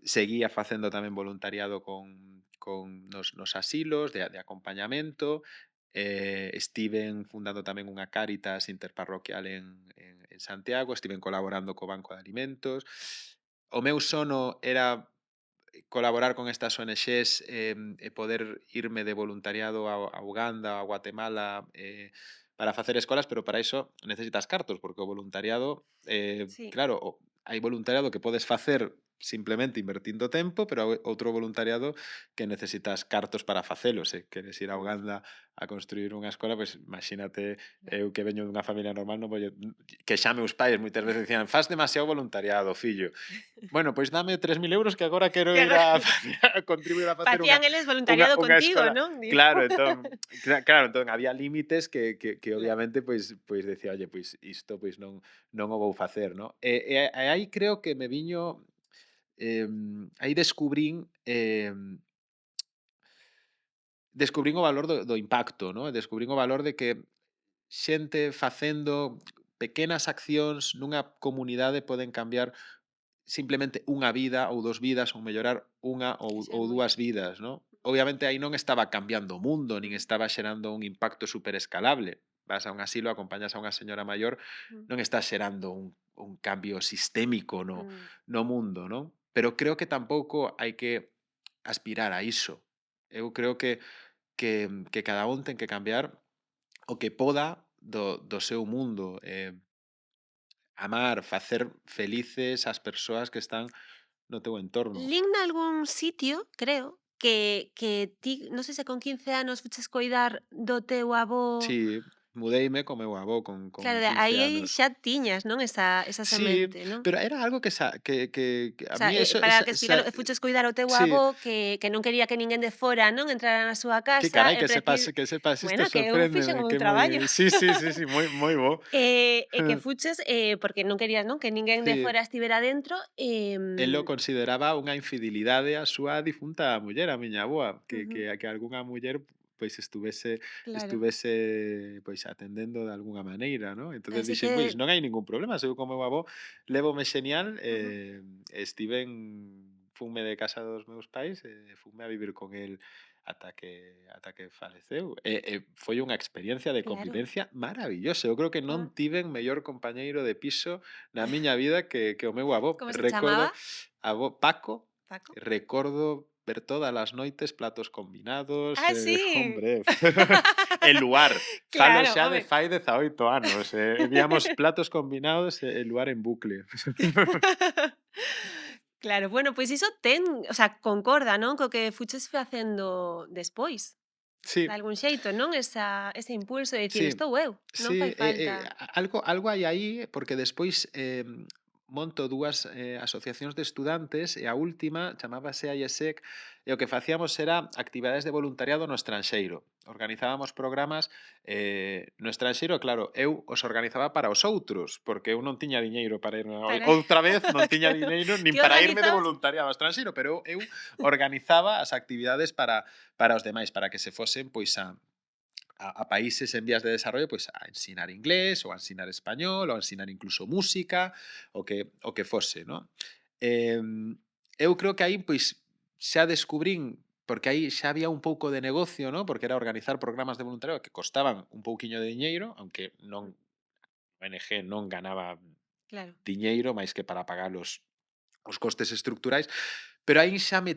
A: Seguía facendo tamén voluntariado nos asilos de acompañamento. Estiven fundando tamén unha Cáritas interparroquial en Santiago, estiven colaborando co Banco de Alimentos. O meu sono era colaborar con estas ONGs e poder irme de voluntariado a Uganda, a Guatemala, para facer escolas, pero para iso necesitas cartos, porque o voluntariado,
B: sí,
A: claro, hai voluntariado que podes facer simplemente invertindo tempo, pero outro voluntariado que necesitas cartos para facelo. Se queres ir a
B: Mm,
A: Uganda a construir unha escola, pois imagínate,
B: claro.
A: eu que veño dunha familia normal, non vou que xa meus pais moitas veces dicían: "Fas demasiado voluntariado, fillo". Bueno, pois dame 3000 euros que agora quero
B: Que
A: ir
B: agora
A: a a contribuir a facer
B: facían eles voluntariado
A: unha
B: contigo,
A: escola.
B: non? Digo.
A: Claro, entón, claro, entón había límites que
B: Claro.
A: obviamente pois decía: "Oye, pois isto pois non o vou facer", ¿no? E aí creo que me viño, aí descubrín o valor do impacto, ¿no? Descubrín o valor de que xente facendo pequenas accións nunha comunidade poden cambiar simplemente unha vida ou 2 vidas ou mellorar unha
B: Eso é
A: ou
B: moito.
A: 2 vidas, ¿no? Obviamente aí non estaba cambiando o mundo, nin
B: Ujú,
A: estaba xerando un impacto superescalable. Vas a un asilo, acompañas a unha señora maior,
B: mm,
A: non estás xerando un cambio sistémico
B: mm.
A: no mundo, non? Pero creo que tampouco hai que aspirar a iso. Eu creo que cada un ten que cambiar o que poda do seu mundo, amar, facer felices as persoas que están no teu entorno.
B: Lin nalgún sitio, creo, que ti, non sei se con 15 anos fuches coidar do teu avó.
A: Sí, mudeime co meu avó con
B: Claro, de
A: 15
B: aí
A: anos.
B: xa tiñas, non, esa
A: Sí,
B: semente, non?
A: pero era algo que
B: O
A: a
B: sea,
A: mí eso
B: para
A: esa
B: que
A: esa
B: explicar, fuches coidar ao teu
A: sí,
B: avó que non quería que ninguén de fora, non, entrara na súa
A: que
B: casa
A: carai
B: e
A: que sepas isto
B: bueno, que eu fixen
A: sorpréndeme,
B: un
A: que
B: traballo.
A: moi sí, sí, sí, sí, moi bo.
B: E que fuches, porque non querías, non, que ninguén de
A: Sí.
B: fora estivera dentro,
A: El o consideraba unha infidelidade á súa difunta muller, a miña avoa,
B: ujú,
A: que algunha muller pois
B: claro.
A: estuvese pois atendendo de algunha maneira, ¿no? Entonces
B: Así
A: dixen: "Pois
B: que
A: non hai ningún problema, se eu co meu avó lévome xenial",
B: ujú.
A: estiven funme de casa dos meus pais e funme a vivir con el ata que faleceu. E foi unha experiencia de
B: Claro.
A: convivencia maravillosa. Eu creo que non
B: Ah,
A: tiven mellor compañeiro de piso na miña vida que o meu avó.
B: como se
A: Recordo
B: chamaba?
A: avó Paco,
B: Paco.
A: recordo ver todas as noites platos combinados,
B: Ah, sí.
A: hombre, el luar. Falo
B: Claro,
A: xa de
B: home.
A: fai 18 anos, víamos platos combinados e el luar en bucle.
B: Claro, bueno, pois iso ten, o sea, concorda, non, co que fuches facendo despois, de
A: Sí,
B: algún xeito, non? Ese impulso de dicir:
A: sí.
B: "Estou eu, non fai
A: Sí,
B: falta".
A: algo hai aí, porque despois, monto 2 asociacións de estudantes e a última chamábase AIESEC e o que facíamos era actividades de voluntariado no estranxeiro. Organizábamos programas, no estranxeiro, claro, eu os organizaba para os outros, porque eu non tiña diñeiro para ir
B: Para
A: outra vez non tiña diñeiro nin
B: ti
A: para irme de
B: organizabas
A: voluntariado ao estranxeiro, pero eu organizaba as actividades para os demais, para que se fosen, pois, a países en vías de desarrollo, pues a ensinar inglés ou a ensinar español ou a ensinar incluso música, o que fose, ¿no? Eu creo que aí pois xa descubrín porque aí xa había un pouco de negocio, ¿no? Porque era organizar programas de voluntariado que costaban un pouquiño de diñeiro, aunque non a ONG non ganaba
B: claro.
A: diñeiro máis que para pagar os costes estructurais, pero aí xa me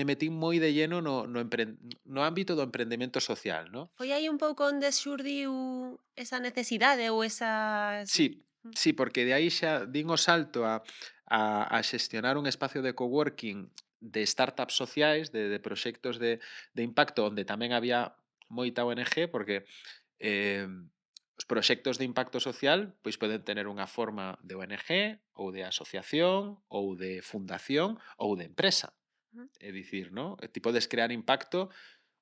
A: metín moi de lleno no ámbito do emprendemento social, ¿no?
B: Foi aí un pouco onde xurdiu esa necesidade ou esas
A: Sí, sí, porque de aí xa din o salto a xestionar un espacio de coworking de startups sociais, de proxectos de impacto, onde tamén había moita ONG, porque os proxectos de impacto social pois poden tener unha forma de ONG ou de asociación ou de fundación ou de empresa.
B: Ujú.
A: É dicir, ¿no? Ti podes crear impacto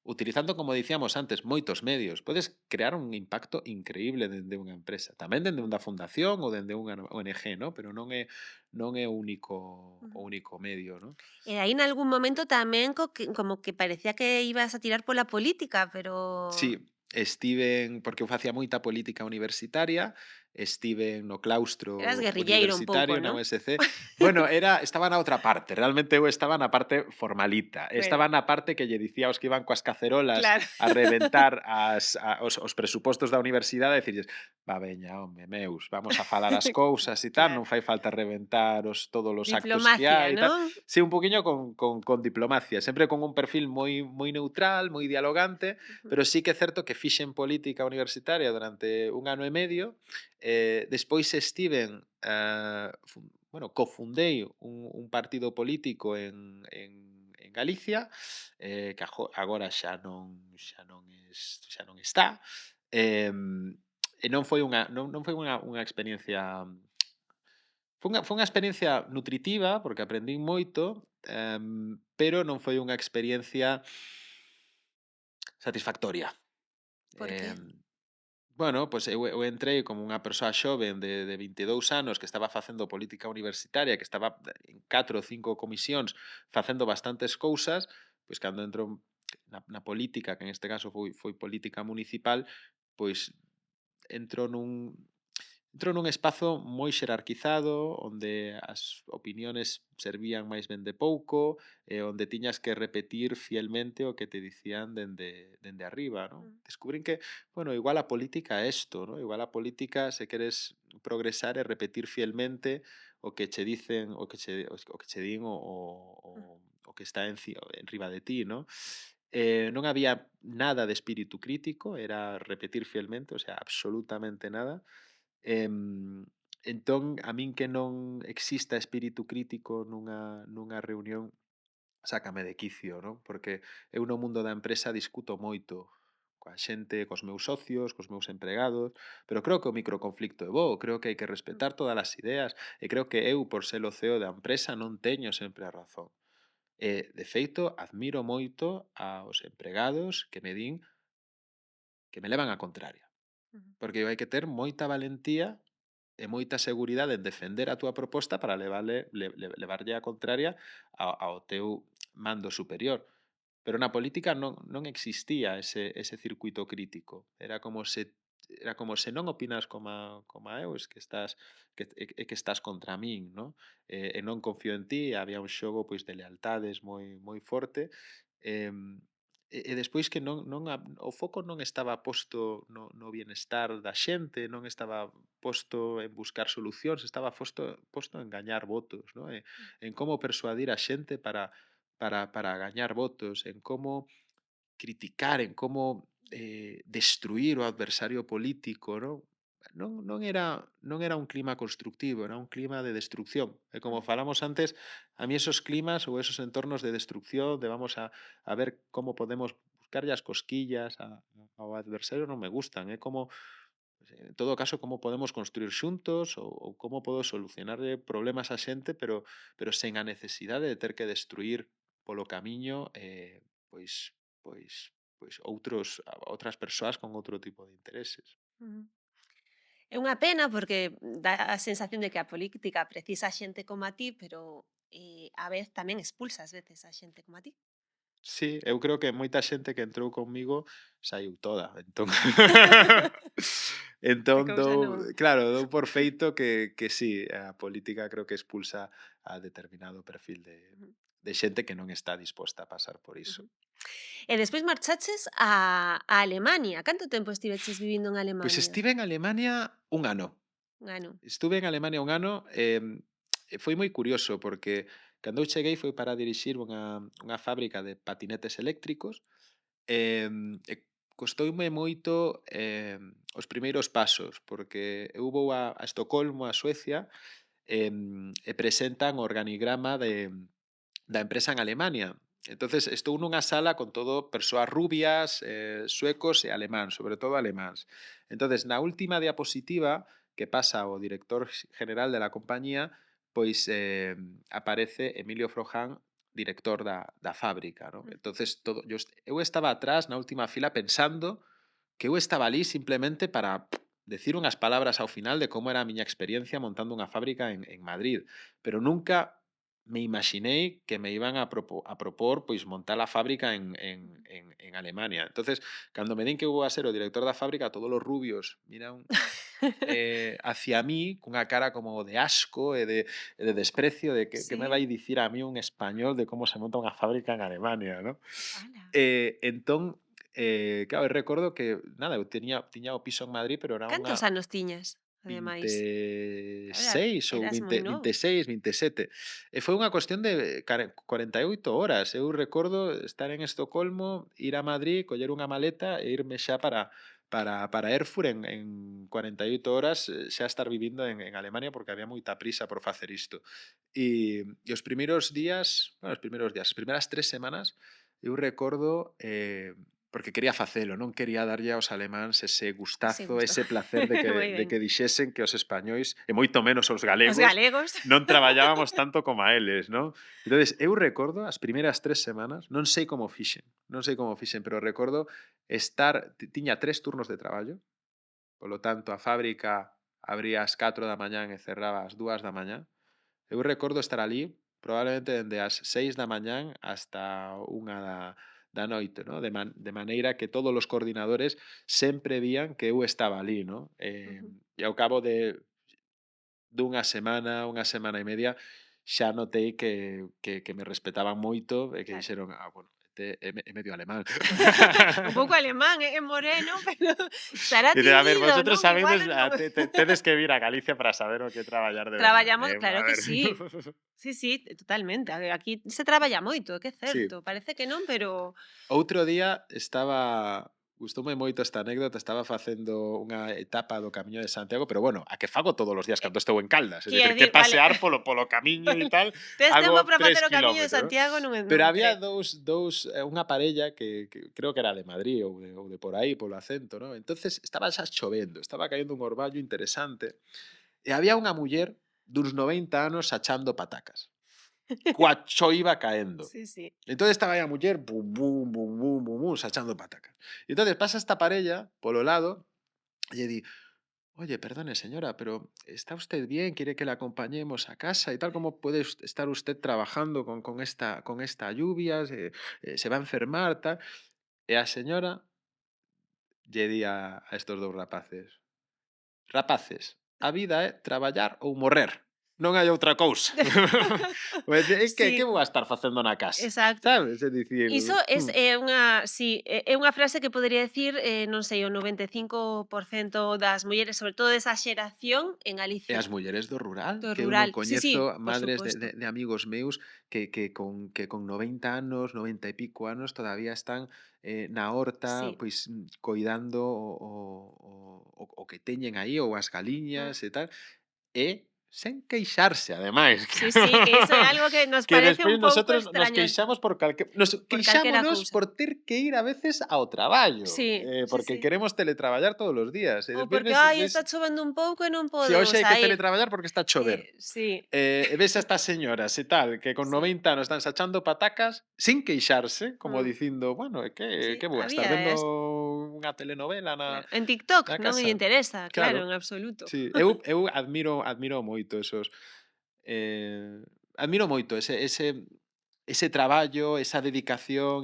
A: utilizando, como dicíamos antes, moitos medios. Podes crear un impacto increíble dende unha empresa. Tamén dende
B: Mm,
A: unha fundación ou dende unha ONG, ¿no? Pero non é o
B: ujú.
A: único medio, ¿no?
B: E aí nalgún momento tamén como que parecía que ibas a tirar pola política, pero
A: Sí, estiven porque eu facía moita política universitaria, estiven no
B: eras
A: claustro
B: guerrilleiro un pouco,
A: universitario na
B: non?
A: USC. Bueno, estaba na outra parte, realmente eu estaba na parte formalita,
B: Bueno,
A: estaba na parte que lle dicía aos que iban coas cacerolas
B: claro.
A: a reventar os presupostos da universidade e dicirlles: "Va, veña, home, meus, vamos a falar as cousas e tal,
B: Claro.
A: non fai falta reventar todos os actos que
B: Diplomacia,
A: hai e tal".
B: non?
A: Sí, un poquinho con diplomacia, sempre con un perfil moi neutral, moi dialogante,
B: Ujú.
A: pero sí que é certo que fixen política universitaria durante un ano e medio, despois estiven, bueno, cofundei un partido político en Galicia, que agora xa non está, e non foi unha experiencia. Foi unha experiencia nutritiva, porque aprendín moito, pero non foi unha experiencia satisfactoria.
B: Por qué?
A: Bueno, pois eu entrei como unha persoa xoven de 22 anos que estaba facendo política universitaria, que estaba en 4 ou 5 comisións facendo bastantes cousas, pois cando entro na política, que en este caso foi política municipal, pois entro nun espazo moi xerarquizado, onde as opiniones servían máis ben de pouco, e onde tiñas que repetir fielmente o que te dicían dende arriba, non?
B: Mm,
A: Descubrín que, bueno, igual a política é isto, ¿no? Igual a política, se queres progresar, é repetir fielmente o que che dicen, o que che din
B: mm,
A: o que está enriba de ti, ¿no? Non había nada de espírito crítico, era repetir fielmente, o sea, absolutamente nada. Entón, a min que non exista espírito crítico nunha reunión sácame de quicio, non? Porque eu no mundo da empresa discuto moito coa xente, cos meus socios, cos meus empregados, pero creo que o microconflicto é bo, creo que hai que
B: mm,
A: respetar todas as ideas, e creo que eu, por ser o CEO da empresa, non teño sempre a razón. De feito, admiro moito aos empregados que me din que me levan a contraria.
B: mm,
A: Porque hai que ter moita valentía e moita seguridade en defender a túa proposta para levarlle a contraria ao teu mando superior. Pero na política non existía ese circuito crítico. Era como se non opinas coma eu, es que estás que estás contra min, non? E non confío en ti, había un xogo pois de lealtades moi forte. Em, e despois que o foco non estaba posto no bienestar da xente, non estaba posto en buscar solucións, estaba posto en gañar votos, non? En como persuadir a xente para gañar votos, en como criticar, en como destruir o adversario político, non? Non era un clima constructivo, era un clima de destrucción. E como
B: mm,
A: falamos antes, a mí esos climas ou esos entornos de destrucción, de vamos a ver como podemos buscarlle as cosquillas ao adversario, non me gustan. É como, en todo caso, como podemos construir xuntos ou como podo solucionarlle problemas a xente, pero sen a necesidade de ter que destruir polo camiño pois outras persoas con outro tipo de intereses.
B: mm. É unha pena porque dá a sensación de que a política precisa a xente como a ti, pero á vez tamén expulsa ás veces a xente como a ti.
A: Sí, eu creo que moita xente que entrou conmigo saiu toda, entón
B: A
A: entón
B: cousa
A: dou,
B: non.
A: claro, dou por feito que sí, a política creo que expulsa a determinado perfil
B: Ujú,
A: de xente que non está disposta a pasar por
B: ujú.
A: iso.
B: E despois marchaches a Alemania. Canto tempo estiveches vivindo en
A: Pois
B: Alemania?
A: estive en Alemania un ano.
B: Un ano.
A: Estuve en Alemania un ano, e foi moi curioso porque cando eu cheguei foi para dirixir unha fábrica de patinetes eléctricos. E costoume moito os primeiros pasos, porque eu vou a Estocolmo, a Suecia, e presentan o organigrama da empresa en Alemania. Entonces estou nunha sala con todo persoas rubias, suecos e alemáns, sobre todo alemáns. Entonces na última diapositiva que pasa o director general de la compañía, pois aparece Emilio Frojan, director da fábrica, ¿no?
B: Ujú.
A: Entonces eu estaba atrás na última fila pensando que eu estaba ali simplemente para decir unhas palabras ao final de como era a miña experiencia montando unha fábrica en Madrid, pero nunca me imaginei que me iban a propor pois montar a fábrica en Alemania. Entonces, cando me din que eu vou a ser o director da fábrica, todos os rubios miran hacia mí cunha cara como de asco e de desprecio de que me vai
B: Sí.
A: dicir a mí un español de como se monta unha fábrica en Alemania, ¿no?
B: Ala.
A: Entón, claro, eu recordo que, nada, eu tiña o piso en Madrid, pero era
B: Cantos
A: unha
B: anos tiñas, ademais? Claro,
A: 26 ou
B: eras moi
A: 20,
B: novo.
A: 26, 27. E foi unha cuestión de 48 horas. Eu recordo estar en Estocolmo, ir a Madrid, coller unha maleta e irme xa para Erfurt en 48 horas xa estar vivindo en Alemania porque había moita prisa por facer isto. E os primeiros días, bueno, os primeiros días, as primeras 3 semanas, eu recordo porque quería facelo, non quería darlle aos alemáns ese
B: Ese
A: gustazo,
B: gusto.
A: ese placer
B: Moi
A: de
B: ben.
A: que dixesen que os españois, e moito menos os
B: Os
A: galegos,
B: galegos.
A: non traballábamos tanto como a eles, non? Entonces, eu recordo as primeiras 3 semanas, non sei como fixen, non sei como fixen, pero recordo tiña 3 turnos de traballo, polo tanto, a fábrica abría ás 4 da mañán e cerraba ás 2 da mañá. Eu recordo estar ali probablemente dende as 6 da mañán hasta 1 da noite, ¿no? De maneira que todos os coordinadores sempre vían que eu estaba ali, ¿no?
B: Ujú.
A: E ao cabo unha semana e media, xa notei que me respetaban moito e que
B: Claro.
A: dixeron: "Ah, bueno, este é medio alemán".
B: Un pouco alemán, é moreno, pero estará
A: Dice: "A ver,
B: tiñido,
A: vosotros
B: non? Igual
A: sabedes,
B: non.
A: tedes que vir a Galicia para saber o que é traballar de verdade,
B: Traballamos,
A: a
B: claro que
A: ver".
B: sí. Sí, sí, totalmente. A ver, aquí se traballa moito, que é
A: Sí.
B: certo. Parece que non, pero
A: Outro día gustoume moito esta anécdota, estaba facendo unha etapa do Camiño de Santiago, pero bueno, a que fago todos os días
B: eh,
A: cando estou en Caldas, é
B: que ia
A: dicir, que
B: dicir, vale,
A: pasear polo camiño e
B: vale.
A: tal,
B: Tes tempo
A: hago
B: para facer
A: 3
B: o Camiño de
A: kilómetros.
B: Santiago,
A: Pero
B: non
A: había
B: creo.
A: unha parella que creo que era de Madrid ou de por aí, polo acento, ¿no? Entonces estaba xa chovendo, estaba caendo un orballo interesante, e había unha muller duns 90 anos achando patacas. Coa choiva caendo.
B: Sí, sí.
A: Entonces estaba aí a muller, bum, bum, bum, bum, bum, bum, sachando patacas. E entonces pasa esta parella polo lado e lle di: "Oye, perdone señora, pero ¿está usted bien? ¿Quiere que le acompañemos a casa y tal? ¿Cómo puede estar usted trabajando con esta lluvia? Se va a enfermar, tal?". E a señora lle di a estos dous rapaces: "Rapaces, a vida é traballar ou morrer. Non hai outra cousa". Pois que
B: Sí,
A: vou a estar facendo na casa?
B: exacto.
A: Sabes? É dicir,
B: Iso unha sí, é unha frase que podería decir, non sei, o 95% das mulleres, sobre todo desa xeración en
A: e as
B: Galicia,
A: mulleres do rural,
B: do
A: que eu non
B: rural. Sí, sí,
A: coñezo
B: por
A: madres
B: suposto.
A: de amigos meus que con 90 anos, 90 e pico anos todavía están na horta,
B: Sí.
A: pois coidando o que teñen aí ou as
B: Mm.
A: galiñas e tal, e sen queixarse ademais.
B: Sí, sí, que iso é algo que nos
A: Que
B: parece
A: despois
B: un pouco
A: nosotros nos
B: extraño
A: queixamos nos
B: por calquera
A: queixámonos
B: cousa.
A: por ter que ir a veces ao traballo,
B: Sí, sí,
A: porque
B: sí.
A: queremos teletraballar todos os días e
B: Ou
A: despois
B: porque, ai, está chovendo un pouco e non
A: si
B: podo
A: hoxe hai que
B: saír.
A: teletraballar porque está a chover.
B: Sí,
A: E ves a estas señoras e tal, que con
B: sí.
A: 90 anos están sachando patacas sin queixarse, como
B: Mm.
A: dicindo, bueno, é
B: Sí,
A: que vou a
B: a
A: estar
B: vida
A: vendo
B: é así.
A: unha telenovela
B: Claro. En TikTok
A: na
B: non lle
A: casa.
B: interesa, claro,
A: Claro,
B: en absoluto.
A: sí. Eu admiro moito esos admiro moito ese traballo, esa dedicación,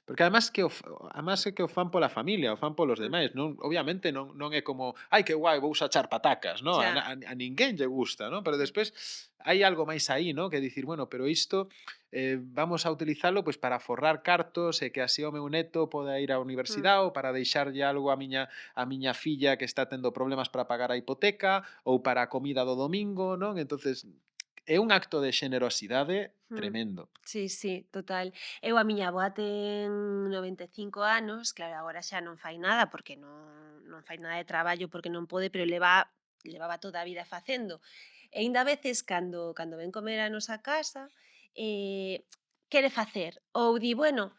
A: porque además é que o fan pola familia, o fan polos
B: Mm,
A: demais, non obviamente non é como: "Ai, que guai, vou sachar patacas", no,
B: xa.
A: a ninguén lle gusta, ¿no? Pero
B: Mm,
A: despois hai algo máis aí, ¿no? Que dicir, bueno, pero isto vamos a utilizalo pois para forrar cartos e que así o meu neto poda ir á
B: mm.
A: universidade ou para deixarlle algo a miña filla que está tendo problemas para pagar a hipoteca ou para a comida do domingo, non? Entonces é un acto de xenerosidade
B: Mm.
A: tremendo.
B: Sí, sí, total. Eu a miña avoa ten 95 anos, claro, agora xa non fai nada porque non fai nada de traballo porque non pode, pero levaba toda a vida facendo. E aínda a veces cando ven comer a nosa casa, quere facer ou di, bueno,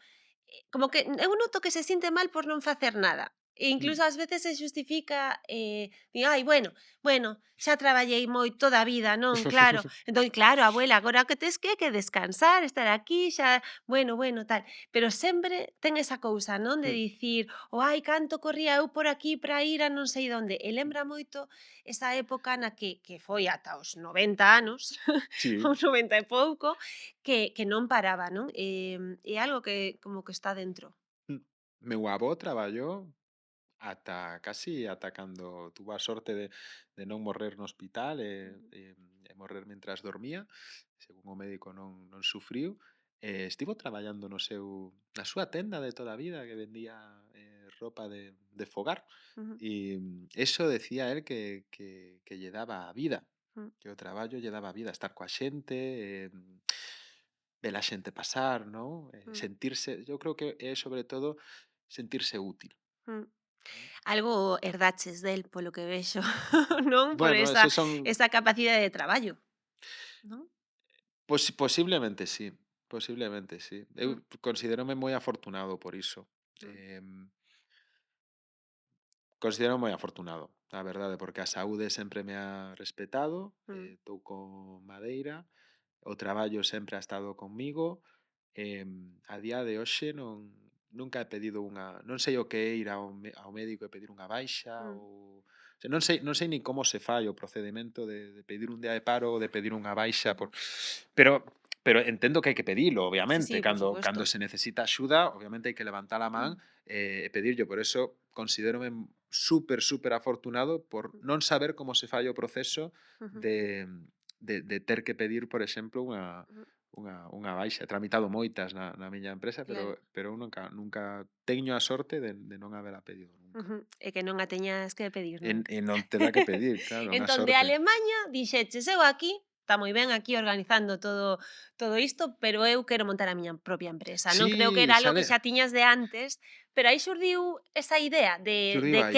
B: como que eu noto que se sinte mal por non facer nada. E
A: Mm.
B: incluso ás veces se xustifica, di: "Ai, bueno, xa traballei moito toda a vida, non? Claro". Entón, claro, abuela, agora o que tes que descansar, estar aquí, xa, bueno, tal. Pero sempre ten esa cousa, non? De
A: Mm.
B: dicir, o ai, canto corría eu por aquí para ir a non sei donde. E lembra moito esa época na que foi ata os 90 anos, ou
A: Sí.
B: 90 e pouco, que non paraba, non? É algo que como que está dentro.
A: Mm. Meu avó traballou ata cando tuvo a sorte de non morrer no hospital
B: Ujú,
A: e morrer mentras dormía, según o médico non sufriu, estivo traballando na súa tenda de toda a vida que vendía roupa de fogar
B: ujú,
A: e eso decía el que lle daba a vida,
B: mm,
A: que o traballo lle daba a vida, estar coa xente, ver a xente pasar, non?
B: mm,
A: Sentirse, eu creo que é sobre todo sentirse útil.
B: mm. Algo herdaches del, polo que vexo, non? Por
A: Bueno, esos son
B: esa capacidade de traballo, non?
A: posiblemente sí, posiblemente sí.
B: Mm,
A: Eu considérome moi afortunado por iso.
B: mm,
A: Em, Considero moi afortunado, a verdade, porque a saúde sempre me ha respetado,
B: mm,
A: estou con madeira, o traballo sempre ha estado comigo, a día de hoxe nunca he pedido unha non sei o que é ir ao médico e pedir unha baixa
B: mm.
A: ou o sea, non sei nin como se fai o procedemento de pedir un día de paro ou de pedir unha baixa
B: Ujú.
A: pero pero entendo que hai que pedilo,
B: Sí,
A: obviamente,
B: sí, por
A: cando
B: supuesto.
A: se necesita axuda, obviamente hai que levantar a man
B: Mm,
A: e pedirllo, por eso considérome súper afortunado por
B: mm,
A: non saber como se fai o proceso
B: ujú,
A: de de ter que pedir, por exemplo, unha
B: ujú.
A: unha baixa. He tramitado moitas na miña empresa,
B: Claro.
A: pero eu nunca teño a sorte de non habela pedido nunca.
B: Ujú. E que non a teñas que pedir nunca.
A: E non tela que pedir, claro, unha
B: Entón, de
A: sorte.
B: Alemaña dixeches: "Eu aquí, está moi ben aquí organizando todo isto, pero eu quero montar a miña propia empresa". Non creo que
A: Sí,
B: era algo que
A: sale
B: xa tiñas de antes, pero aí xurdiu esa idea
A: xurdiu aí.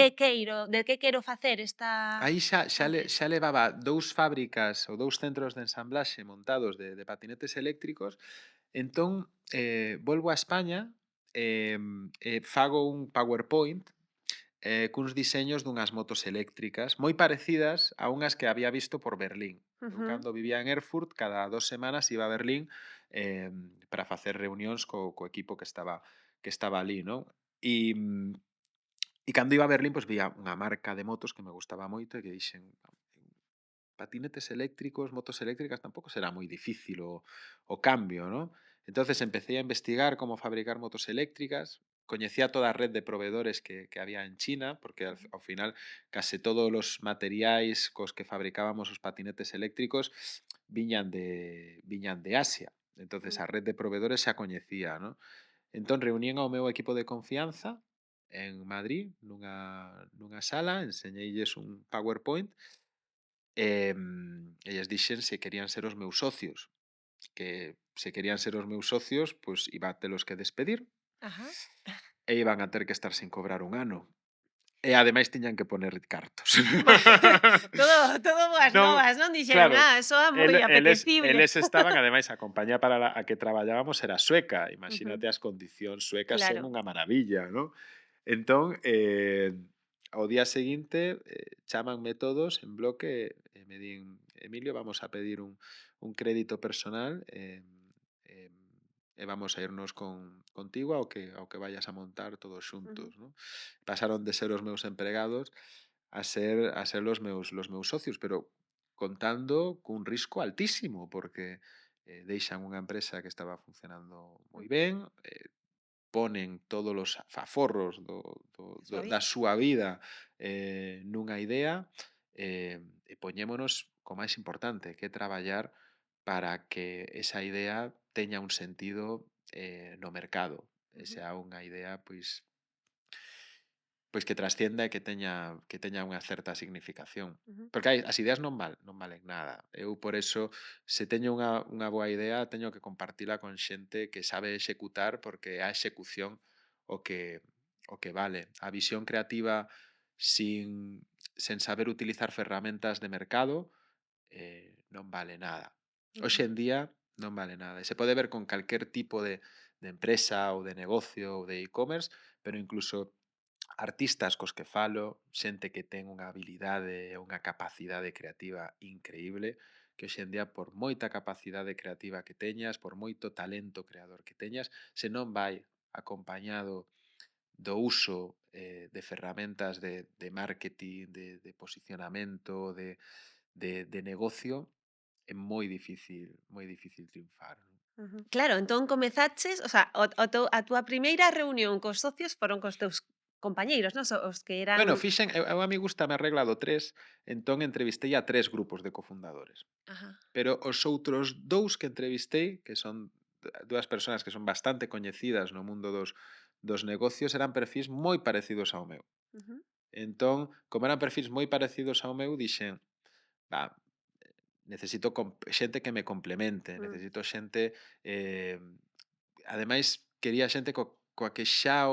B: de que quero facer
A: Aí
B: esta empresa.
A: xa levaba 2 fábricas ou 2 centros de ensamblaxe montados de patinetes eléctricos, entón, volvo a España, fago un PowerPoint, cuns diseños dunhas motos eléctricas moi parecidas a unhas que había visto por Berlín. Eu
B: Ujú,
A: cando vivía en Erfurt, cada 2 semanas iba a Berlín, para facer reunións co equipo que estaba ali, non? E cando iba a Berlín, pois vía unha marca de motos que me gustaba moito e que dixen: patinetes eléctricos, motos eléctricas, tampouco será moi difícil o cambio, ¿no? Entonces empecé a investigar como fabricar motos eléctricas, coñecía toda a red de proveedores que había en China, porque
B: ujú,
A: ao final case todos os materiais cos que fabricábamos os patinetes eléctricos viñan de Asia. Entonces
B: mm,
A: a red de proveedores xa coñecía, ¿no? Entón reunín ao meu equipo de confianza en Madrid, nunha sala, enseñeilles un PowerPoint. E lles dixen se querían ser os meus socios, que se querían ser os meus socios, pois iba a telos que despedir
B: ajá.
A: e iban a ter que estar sin cobrar un ano. E ademais tiñan que poner cartos.
B: Todo boas
A: Non,
B: novas, non? Dixeron:
A: claro,
B: "Ah, soa moi apetecible".
A: eles estaban, ademais, a compañía para a que traballábamos era sueca.
B: Ujú,
A: Imagínate as condicións suecas son
B: claro.
A: unha maravilla, non? Entón, ao día seguinte, chámanme todos en bloque e me din: "Emilio, vamos a pedir un crédito personal, em, e vamos a irnos contigo ao que vayas a montar todos
B: Ujú,
A: xuntos", non? Pasaron de ser os meus empregados a ser los meus socios, pero contando cun risco altísimo, porque, deixan unha empresa que estaba funcionando moi
B: mm,
A: ben, ponen todos os aforros
B: a súa
A: da
B: vida.
A: súa vida, nunha idea, e poñémonos co máis importante, que é traballar para que esa idea teña un sentido, no mercado, e
B: Ujú,
A: sea unha idea, pois que trascienda e que teña unha certa significación.
B: ujú,
A: Porque as ideas non valen nada. Eu por eso, se teño unha boa idea, teño que compartila con xente que sabe executar, porque é a execución o que vale. A visión creativa sen saber utilizar ferramentas de mercado, non vale nada.
B: ujú,
A: Hoxe en día non vale nada. E se pode ver con calquer tipo de empresa ou de negocio ou de e-commerce, pero incluso artistas cos que falo, xente que ten unha habilidade e unha capacidade creativa increíble, que hoxe en día, por moita capacidade creativa que teñas, por moito talento creador que teñas, se non vai acompañado do uso, de ferramentas de marketing, de posicionamento, de negocio, é moi difícil triunfar. Non?
B: ujú. Claro, entón comezaches, o sea, a túa primeira reunión cos socios foron cos teus compañeiros, non? Os que eran
A: Bueno, eu a mí gustame a regla do 3, entón entrevistei a 3 grupos de cofundadores.
B: ajá,
A: Pero os outros 2 que entrevistei, que son 2 persoas que son bastante coñecidas no mundo dos negocios, eran perfís moi parecidos ao meu.
B: ujú,
A: Entón, como eran perfís moi parecidos ao meu, dixen: "Va, necesito xente que me complemente,
B: mm,
A: necesito xente, ademais quería xente coa que xa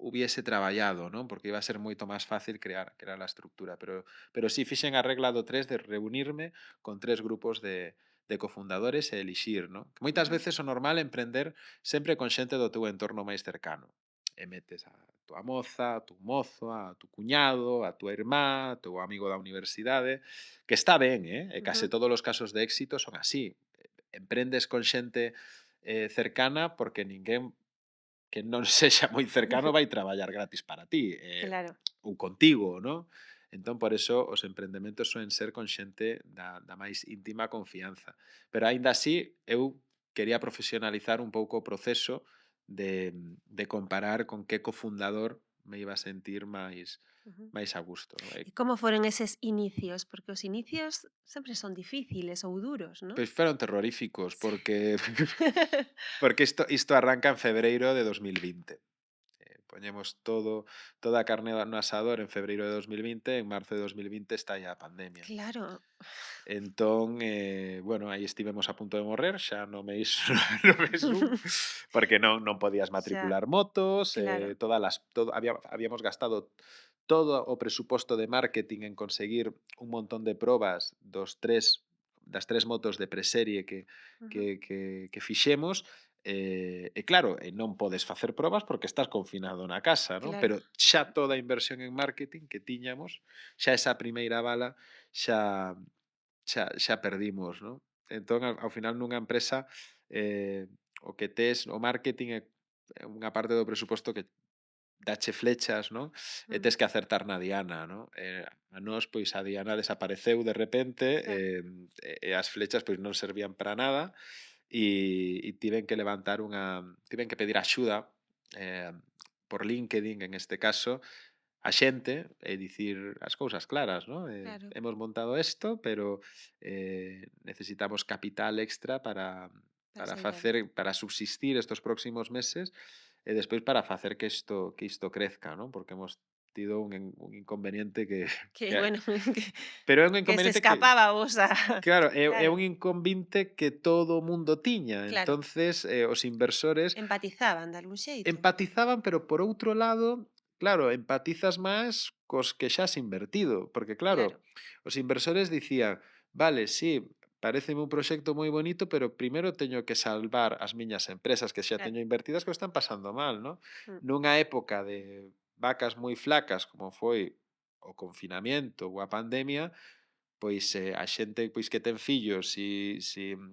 A: hubiese traballado, non? Porque iba a ser moito máis fácil crear a estructura. Pero sí, fixen a regla do 3 de reunirme con 3 grupos de cofundadores e elixir, non? Que moitas
B: Ujú.
A: veces o normal é emprender sempre con xente do teu entorno máis cercano. E metes a túa moza, a tu mozo, a tu cuñado, a túa irmá, a teu amigo da universidade, que está ben, e case
B: Ujú.
A: todos os casos de éxito son así. Emprendes con xente cercana porque ninguén que non sexa moi cercano vai traballar gratis para ti,
B: Claro.
A: ou contigo, non? Entón, por eso, os emprendementos soen ser con xente da máis íntima confianza. Pero, aínda así, eu quería profesionalizar un pouco o proceso de comparar con que cofundador me iba a sentir
B: Ujú.
A: máis a gusto, non?
B: E como foron eses inicios? Porque os inicios sempre son difíciles ou duros, non?
A: Pois foron terroríficos,
B: Sí.
A: porque isto arranca en febreiro de 2020. Poñemos toda a carne no asador en febreiro de 2020, en marzo de 2020 estalla a pandemia.
B: Claro.
A: Entón, bueno, aí estivemos a punto de morrer, xa no mes no mes 1, porque non podías
B: Xa,
A: matricular motos,
B: claro.
A: todas las todo habíamos gastado todo o presuposto de marketing en conseguir un montón de probas das 3 motos de preserie
B: Ujú.
A: que fixemos, e claro, non podes facer probas porque estás confinado na casa, non?
B: Claro.
A: Pero xa toda a inversión en marketing que tiñamos, xa esa primeira bala, xa xa perdimos, non? Entón, ao final nunha empresa, o que tes o marketing é unha parte do presuposto que dache flechas, non? E
B: Mm,
A: tes que acertar na diana, non? A nós, pois, a diana desapareceu de repente,
B: claro.
A: e as flechas, pois, non servían para nada, e tiven que pedir axuda, por LinkedIn, en este caso, a xente e dicir as cousas claras, non?
B: Claro.
A: Hemos montado isto, pero necesitamos capital extra
B: Para sair
A: para subsistir estos próximos meses e despois para facer que isto crezca, non? Porque hemos tido un inconveniente
B: que
A: que
B: bueno,
A: pero é un
B: que se
A: inconveniente que
B: escapaba vos a
A: claro, é
B: claro,
A: un inconvinte que todo o mundo tiña.
B: claro.
A: Entonces, os inversores
B: Empatizaban de algún xeito.
A: empatizaban, pero por outro lado, claro, empatizas máis cos que xa has invertido, porque
B: Claro,
A: claro, os inversores dicían, vale, sí, pareceme un proxecto moi bonito, pero primeiro teño que salvar as miñas empresas que xa
B: claro.
A: teño invertidas que o están pasando mal, non?
B: Mm,
A: Nunha época de vacas moi flacas como foi o confinamiento ou a pandemia, pois a xente pois que ten fillos,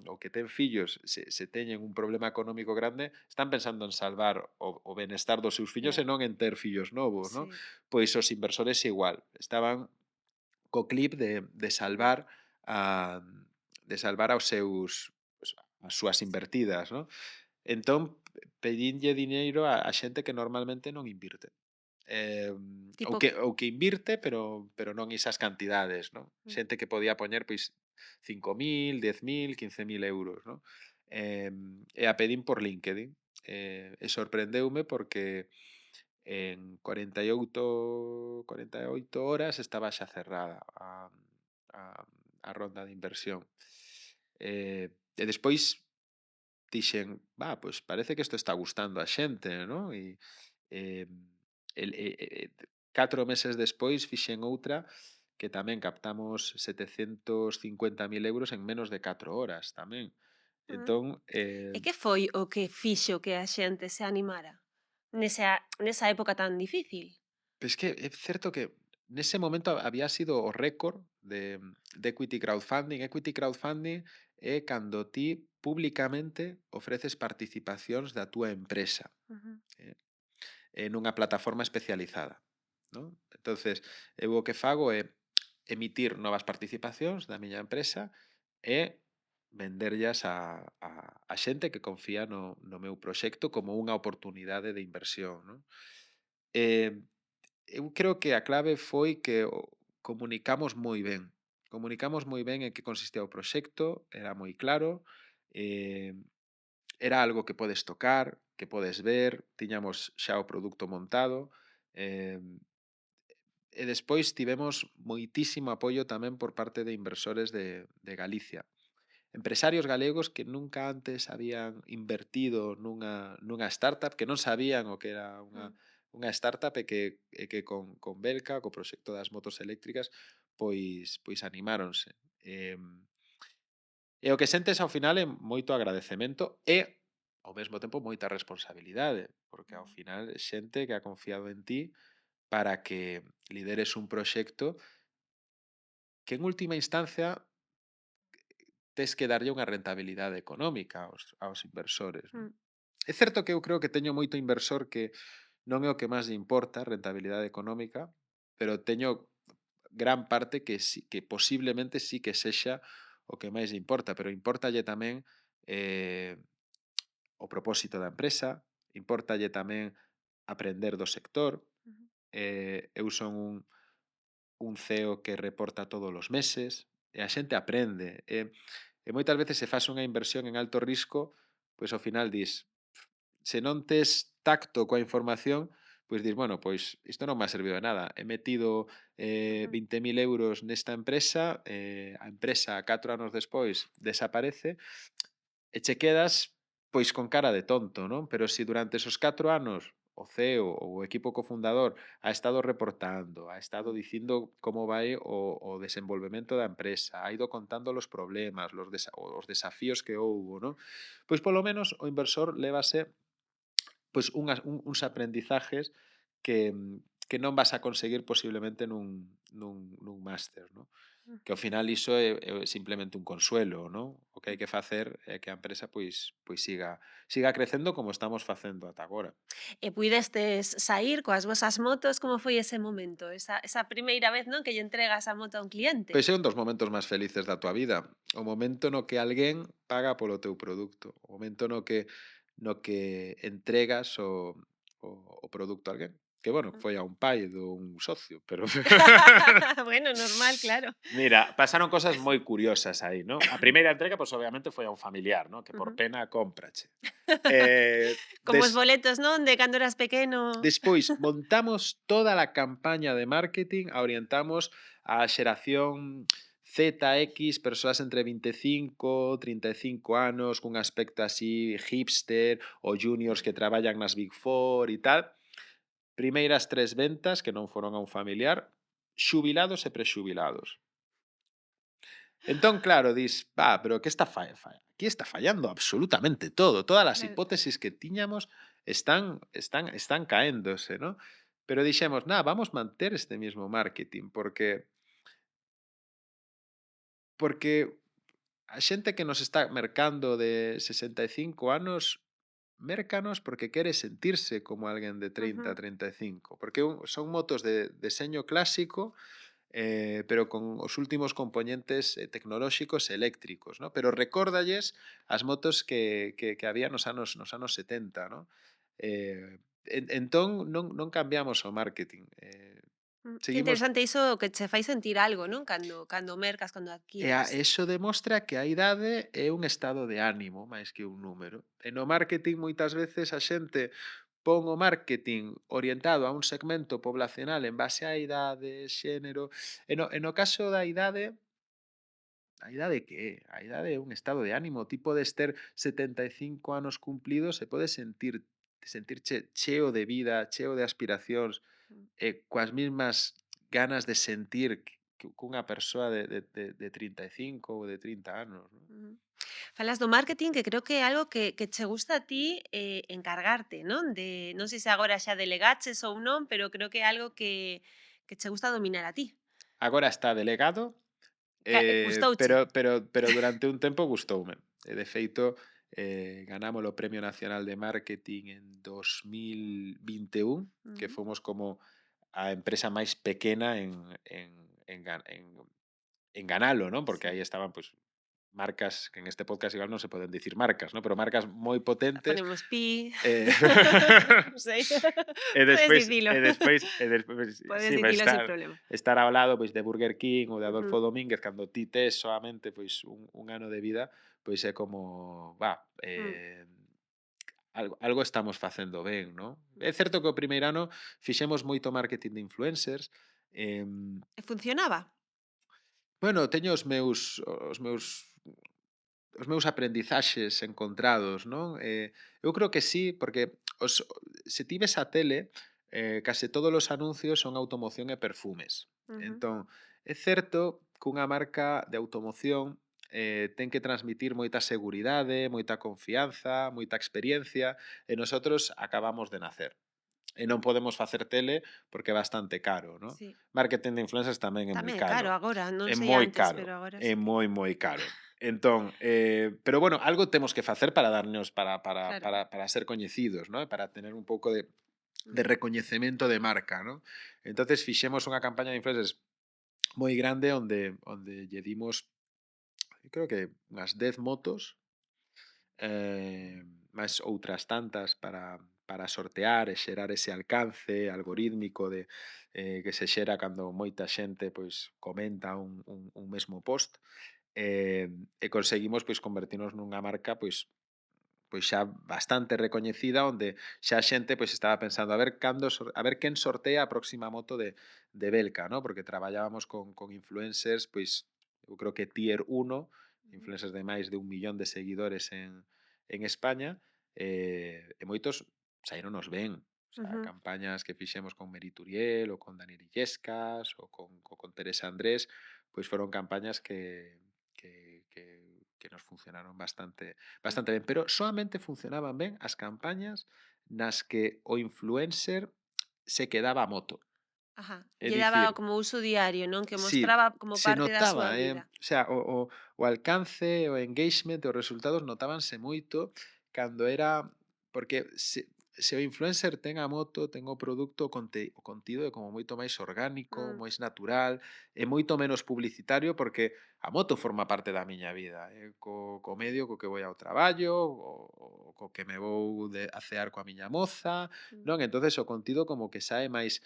A: ou que ten fillos, se teñen un problema económico grande, están pensando en salvar o benestar dos seus fillos e
B: claro.
A: non en ter fillos novos, non?
B: Sí.
A: Pois os inversores igual, estaban co clip de
B: Ujú.
A: salvar a de salvar aos seus pues, as súas invertidas, non? Entón, pedinlle diñeiro a xente que normalmente non invirte. Ou
B: Tipo,
A: que invirte, pero non esas cantidades, non?
B: mm,
A: Xente que podía poñer, pois, 5.000, 10.000, 15.000 euros, non? E a pedín por LinkedIn. E sorprendeume porque en 48 horas estaba xa cerrada a a ronda de inversión. E despois dixen: "Va, pois parece que isto está gustando a xente", non? E, el 4 meses despois fixen outra que tamén captamos 750.000 euros en menos de 4 horas tamén.
B: mm.
A: Entón,
B: E que foi o que fixo que a xente se animara nesa época tan difícil?
A: pois que é certo que nese momento había sido o récord de equity crowdfunding. Equity crowdfunding é cando ti públicamente ofreces participacións da túa empresa.
B: Ujú.
A: Eh, nunha plataforma especializada, non? Entonces, eu o que fago é emitir novas participacións da miña empresa e venderllas a xente que confía no meu proxecto como unha oportunidade de inversión, non? Eh, eu creo que a clave foi que comunicamos moi ben. Comunicamos moi ben en que consistía o proxecto, era moi claro, eh, era algo que podes tocar, que podes ver, tiñamos xa o produto montado, eh, e despois tivemos moitísimo apoio tamén por parte de inversores de Galicia. Empresarios galegos que nunca antes habían invertido nunha startup, que non sabían o que era
B: Mm.
A: unha startup e que con Belka, co proxecto das motos eléctricas, pois animáronse. E o que sentes ao final é moito agradecemento e, ao mesmo tempo, moita responsabilidade, porque ao final é xente que ha confiado en ti para que lideres un proxecto que en última instancia tes que darlle unha rentabilidade económica aos inversores. Non?
B: Mm,
A: É certo que eu creo que teño moito inversor que non é o que máis lle importa, rentabilidade económica, pero teño gran parte que posiblemente sí que sexa o que máis lle importa, pero importalle tamén eh, o propósito da empresa, importalle tamén aprender do sector.
B: ujú,
A: Eu son un CEO que reporta todos os meses e a xente aprende. E moitas veces se faz unha inversión en alto risco, pois ao final dis, se non tes tacto coa información, pois dis, bueno, pois isto non me ha servido de nada. He metido
B: ujú,
A: 20.000 euros nesta empresa, a empresa 4 anos despois desaparece e che quedas pois con cara de tonto, non? Pero se durante esos 4 anos o CEO ou o equipo cofundador ha estado reportando, ha estado
B: mm.
A: dicindo como vai o desenvolvemento da empresa, ha ido contando los problemas, os desafíos que houbo, non? Pois polo menos o inversor lévase pois uns aprendizajes que non vas a conseguir posiblemente nun máster, non? Que ao final iso é simplemente un consuelo, non? O que hai que facer é que a empresa pois siga crecendo como estamos facendo ata agora.
B: E puidestes saír coas vosas motos, como foi ese momento? Esa primeira vez, non, que lle entregas a moto a un cliente?
A: Pois é un dos momentos máis felices da tua vida, o momento no que alguén paga polo teu produto, o momento no que entregas o produto a alguén. Que, bueno,
B: Mm.
A: foi a un pai dun socio, pero
B: Bueno, normal, claro.
A: Mira, pasaron cosas moi curiosas aí, ¿no? A primeira entrega, pues obviamente foi a un familiar, ¿no? Que por
B: Ujú.
A: pena cómprache. Eh,
B: Como os
A: des,
B: boletos, non, de cando eras pequeno.
A: despois montamos toda a campaña de marketing, a orientamos á xeración ZX, persoas entre 25 e 35 anos, cun aspecto así hipster, ou juniors que traballan nas Big Four e tal. Primeiras 3 ventas que non foron a un familiar, xubilados e prexubilados. Entón, claro, dis, pero que está aquí está fallando absolutamente todo. Todas as
B: Claro.
A: hipótesis que tiñamos están caéndose, ¿no? Pero dixemos, vamos manter este mismo marketing, porque a xente que nos está mercando de 65 anos, mércanos porque quere sentirse como alguén de 30
B: Ujú,
A: 35, porque son motos de deseño clásico, pero con os últimos componentes tecnolóxicos e eléctricos, ¿no? Pero recórdalles as motos que había nos anos 70, ¿no? Entón non cambiamos o marketing.
B: Que
A: Seguimos.
B: interesante iso que che fai sentir algo, non? Cando mercas, cando adquires.
A: Eso demostra que a idade é un estado de ánimo máis que un número. E no marketing moitas veces a xente pon o marketing orientado a un segmento poblacional en base á idade, xénero, e no caso da idade, a idade que é? A idade é un estado de ánimo. Ti podes ter 75 anos cumplidos e podes sentirche cheo de vida, cheo de aspiracións,
B: Mm,
A: coas mismas ganas de sentir que unha persoa de 35 ou de 30 anos, non?
B: mm. Falas do marketing, que creo que é algo que che gusta a ti encargarte, non? Non sei se agora xa delegaches ou non, pero creo que é algo que che gusta dominar a ti.
A: Agora está delegado,
B: Gustouche.
A: pero durante un tempo gustoume. E de feito, ganamos o Premio Nacional de Marketing en 2021, que
B: Ujú.
A: fomos como a empresa máis pequena en ganalo, non? Porque
B: Sí.
A: aí estaban, pois, marcas que en este podcast igual non se poden dicir marcas, ¿no? Pero marcas moi potentes.
B: Ponemos pi.
A: eh,
B: Non sei.
A: e
B: Podes
A: despois
B: dicilo.
A: e despois e despois
B: Podes
A: sí, vai
B: dicilo sen
A: estar
B: problema.
A: estar ao lado, pois, de Burger King ou de Adolfo
B: Ujú,
A: Domínguez cando ti tes soamente, pois, un ano de vida, pois é como,
B: mm,
A: algo estamos facendo ben, non?
B: mm.
A: É certo que o primeiro ano fixemos moito marketing de influencers. em,
B: E funcionaba?
A: bueno, teño os meus aprendizaxes encontrados, non? Eu creo que sí, porque se ti ves a tele, case todos os anuncios son automoción e perfumes.
B: Ujú.
A: Entón, é certo que unha marca de automoción ten que transmitir moita seguridade, moita confianza, moita experiencia, e nosotros acabamos de nacer. E non podemos facer tele porque é bastante caro, ¿no?
B: Sí.
A: Marketing de influencers tamén é moi
B: Tamén é caro
A: caro.
B: agora, non
A: É
B: sei
A: moi
B: antes, pero
A: caro.
B: agora
A: É
B: sí que
A: moi caro. Entón, pero bueno, algo temos que facer para darnos
B: claro.
A: para ser coñecidos, ¿no? Para tener un pouco de
B: Ujú.
A: recoñecemento de marca, ¿no? Entonces fixemos unha campaña de influencers moi grande onde lle dimos, eu creo que unhas 10 motos, máis outras tantas para sortear e xerar ese alcance
B: Mm.
A: algorítmico que se xera cando moita xente pois comenta un mesmo post, e conseguimos pois convertirnos nunha marca pois xa bastante recoñecida, onde xa a xente pois estaba pensando a ver quen sortea a próxima moto de Belka, ¿no? Porque traballábamos con influencers, pois eu creo que tier 1,
B: Ujú.
A: influencers de máis de 1 millón de seguidores en España, e moitos saíronos ben. O sea,
B: Ujú.
A: campañas que fixemos con Merituriel ou con Daniel Illescas ou con Teresa Andrés, pois foron campañas que nos funcionaron bastante ben, pero soamente funcionaban ben as campañas nas que o influencer se quedaba a moto.
B: Ajá.
A: É
B: Lle daba
A: dicir,
B: como uso diario, non? Que
A: sí,
B: mostraba como
A: se
B: parte da súa
A: notaba,
B: vida.
A: o sea, o alcance, o engagement, os resultados notábanse moito cando era porque se o influencer ten a moto, ten o produto, o contido é como moito máis orgánico,
B: Mm.
A: máis natural, e moito menos publicitario porque a moto forma parte da miña vida, co medio co que vou ao traballo, o co que me vou a cear coa miña moza,
B: Mm.
A: non? Entonces o contido como que sae máis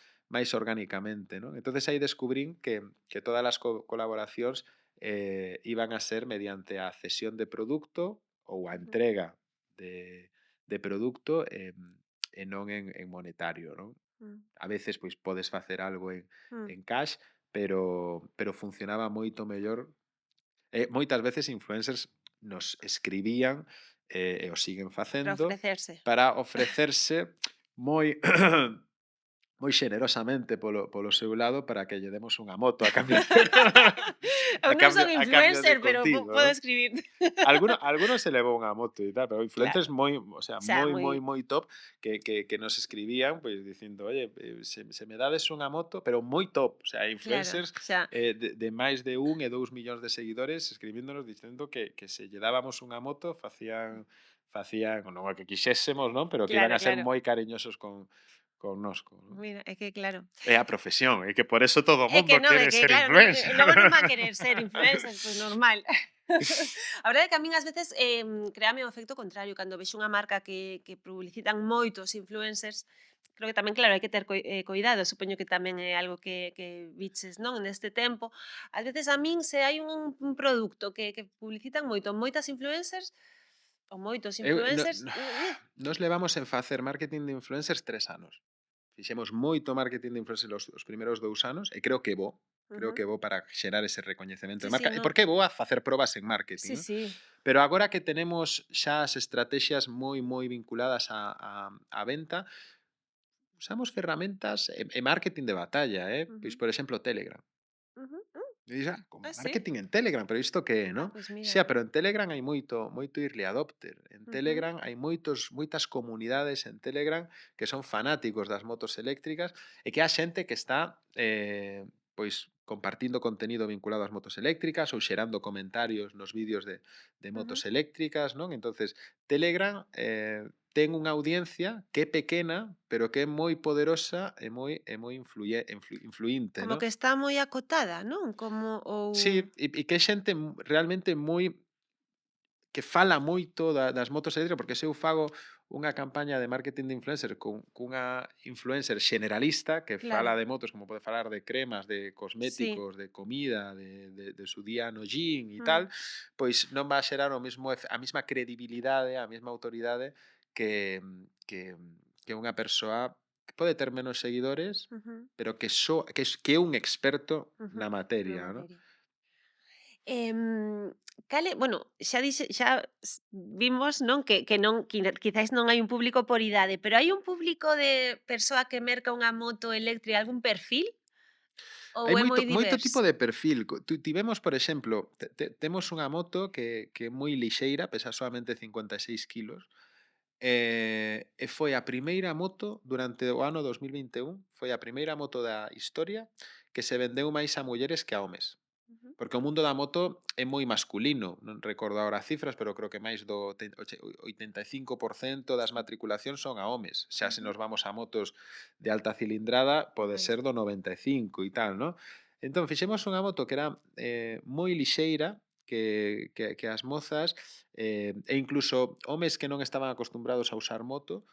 A: orgánicamente, non? Entonces aí descubrín que todas as colaboracións iban a ser mediante a cesión de produto ou a
B: Ujú.
A: entrega de produto e non en monetario, non?
B: Mm.
A: A veces pois podes facer algo
B: Mm.
A: en cash, pero funcionaba moito mellor. Moitas veces influencers nos escribían, e o siguen
B: Para
A: facendo,
B: ofrecerse.
A: para ofrecerse moi moi xenerosamente polo seu lado para que lle demos unha moto a cambio
B: Eu non son
A: a cambio de
B: influencer, pero
A: contido,
B: podo
A: non?
B: escribir.
A: Algunos se levou unha moto e tal, pero
B: Claro.
A: influencers moi, o sea,
B: O sea,
A: moi top que nos escribían, pois dicindo: "Oye, se me dades unha moto", pero moi top, o sea,
B: claro,
A: influencers,
B: o sea,
A: de máis de 1 e 2 millóns de seguidores escribíndonos dicindo que se lle dábamos unha moto facían non o que quixésemos, non, pero que iban
B: claro,
A: a ser
B: claro.
A: moi cariñosos connosco, non?
B: Mira, é que claro.
A: É a profesión, é que por eso todo o
B: É que
A: mundo
B: non, é
A: quere
B: que
A: ser
B: claro,
A: influencer.
B: logo non van querer ser influencers, pois normal. A verdade é que a min ás veces créame o efecto contrario, cando vexo unha marca que publicitan moitos influencers, creo que tamén, claro, hai que ter coidado, supoño que tamén é algo que viches, non, neste tempo. Ás veces a min se hai un produto que publicitan moito, moitas influencers, ou moitos
A: Eu no
B: influencers,
A: no Nos levamos en facer marketing de influencers 3 anos. Fixemos moito marketing de influencers os primeiros 2 anos e creo
B: ujú.
A: que bo para xerar ese recoñecemento
B: Sí,
A: de
B: sí,
A: marca e
B: no.
A: porque é bo a facer probas en marketing,
B: Sí,
A: non?
B: sí.
A: Pero agora que tenemos xa as estratexias moi vinculadas á venta, usamos ferramentas e marketing de batalla, pois,
B: Ujú,
A: por exemplo, Telegram.
B: ujú.
A: E dis: como
B: Ah, sí?
A: marketing en Telegram, pero isto que é,
B: Ah,
A: non?"
B: pois mira,
A: Xa,
B: non.
A: pero en Telegram hai moito early adopter. En
B: Ujú.
A: Telegram hai moitas comunidades en Telegram que son fanáticos das motos eléctricas e que a xente que está, pois, compartindo contenido vinculado ás motos eléctricas ou xerando comentarios nos vídeos de
B: Ujú.
A: motos eléctricas, non? Entonces, Telegram, ten unha audiencia que é pequena, pero que é moi poderosa e moi influinte,
B: Como
A: non?
B: que está moi acotada, non? Como ou
A: Sí, e que é xente realmente que fala moito das motos eléctricas, porque se eu fago unha campaña de marketing de influencer cunha influencer generalista que fala
B: claro,
A: de motos, como pode falar de cremas, de
B: sí.
A: cosméticos, de comida, de su día no gym e tal,
B: Mm.
A: pois non va a xerar a mesma credibilidade, a mesma autoridade que unha persoa que pode ter menos seguidores,
B: Ujú,
A: pero que é un experto
B: ujú.
A: na
B: Na
A: materia, ¿no?
B: materia. Em, Cale, bueno, vimos, non, que non quizáis non hai un público por idade, pero hai un público de persoa que merca unha moto eléctrica, algún perfil ou
A: Hai
B: é moi
A: moito tipo
B: diverso?
A: de perfil. Tivemos, por exemplo, temos unha moto que é moi lixeira, pesa solamente 56 kilos, e foi a primeira moto durante o ano 2021, foi a primeira moto da historia que se vendeu máis a mulleres que a homes.
B: Ujú,
A: Porque o mundo da moto é moi masculino, non recordo agora as cifras, pero creo que máis do 85% das
B: sí,
A: matriculacións son a homes. Xa se
B: ujú,
A: nos vamos a motos de alta cilindrada, pode
B: máis.
A: ser do 95 e tal, non? Entón, fixemos unha moto que era moi lixeira, que as mozas e incluso homes que non estaban acostumbrados a usar moto,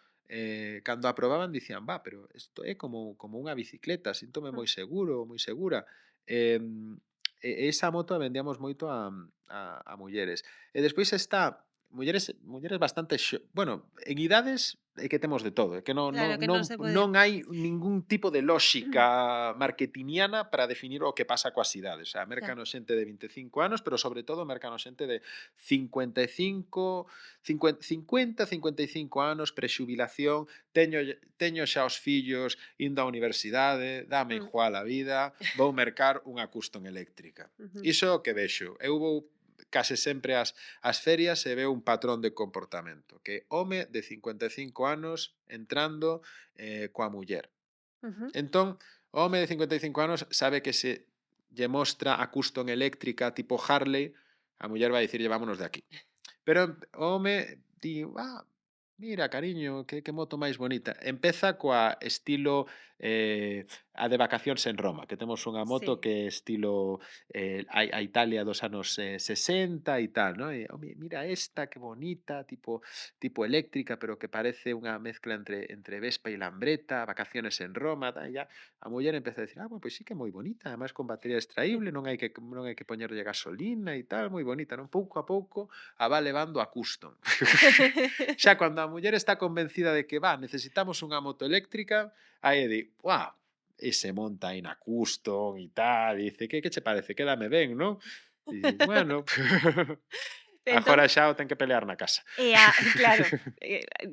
A: cando a probaban dicían, va, pero isto é como unha bicicleta, síntome
B: Mm,
A: moi seguro, moi segura. Em, esa moto a vendíamos moito a mulleres. E despois está mulleres bastante bueno, en idades é que temos de todo, é que
B: claro que non se pode.
A: non hai ningún tipo de lóxica marketingiana para definir o que pasa coas idades. O sea,
B: Ya,
A: mercano xente de 25 anos, pero sobre todo mercano xente de 55, 55 anos, prexubilación, teño xa os fillos indo á universidade, dame
B: mm,
A: igual a vida, vou mercar unha custom eléctrica.
B: ujú,
A: Iso é o que vexo. Eu vou case sempre ás ferias e veo un patrón de comportamento, que home de 55 anos entrando coa muller.
B: ujú.
A: Entón, o home de 55 anos sabe que se lle mostra a custom eléctrica tipo Harley, a muller vai dicirlle vámonos de aquí. Pero o home di, mira, cariño, que moto máis bonita. Empeza coa estilo a de vacacións en Roma, que temos unha moto
B: Sí.
A: que é estilo a Italia dos anos 60 e tal, ¿no? E, mira esta, que bonita, tipo eléctrica, pero que parece unha mezcla entre Vespa e Lambreta, vacaciones en Roma, tal, e ya. A muller empeza a decir, bueno, pois sí que é moi bonita, además con batería extraíble, non hai que poñerlle gasolina e tal, moi bonita, non? Pouco a pouco a va levando a custom. Xa cando a muller está convencida de que necesitamos unha moto eléctrica, aí di, e se monta aí na custom e tal, e dice, que che parece? Quédame ben, non? E bueno,
B: Entón,
A: agora xa o ten que pelear na casa.
B: claro,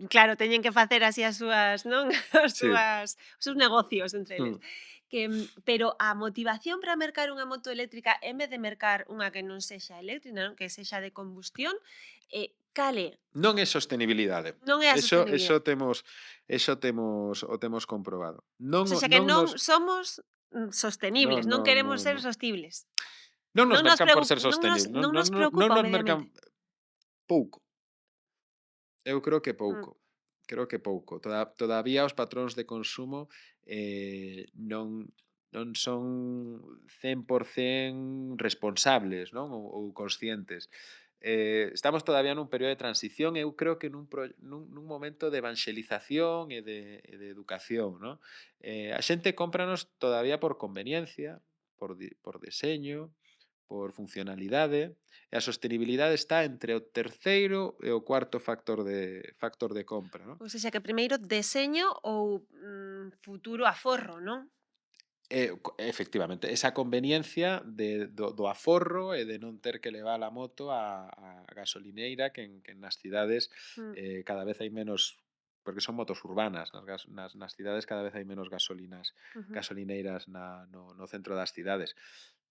B: claro, teñen que facer así as súas, non,
A: Sí.
B: os seus negocios entre eles.
A: Hmm.
B: Pero a motivación para mercar unha moto eléctrica, en vez de mercar unha que non sexa eléctrica, non, que sexa de combustión, cal é?
A: Non é sostenibilidade.
B: Non é a
A: Eso
B: sostenibilidade.
A: temos comprobado. Non
B: O
A: o
B: sexa, que
A: non
B: non
A: nos
B: somos,
A: no
B: sostenibles, non
A: no
B: queremos
A: no
B: ser
A: no.
B: sostibles.
A: Non nos
B: Non nos
A: mercan por ser
B: non nos
A: sostenibles. Non
B: non
A: non
B: nos
A: non non
B: preocupa o
A: nos
B: medio
A: mercan
B: ambiente.
A: pouco. Eu creo que
B: Mm,
A: pouco. Creo que pouco. Todavía os patróns de consumo non son 100% responsables, non? Ou conscientes. Estamos todavía nun período de transición, eu creo que nun momento de evangelización e de educación, non? A xente cómpranos todavía por conveniencia, por deseño, por funcionalidade, e a sostenibilidade está entre o terceiro e o cuarto factor de compra, non?
B: ou sexa, que primeiro deseño ou, futuro aforro, non?
A: Efectivamente, esa conveniencia do aforro e de non ter que levar a moto á gasolineira que nas cidades
B: Mm,
A: cada vez hai menos, porque son motos urbanas, nas cidades cada vez hai menos
B: ujú,
A: gasolineiras no centro das cidades.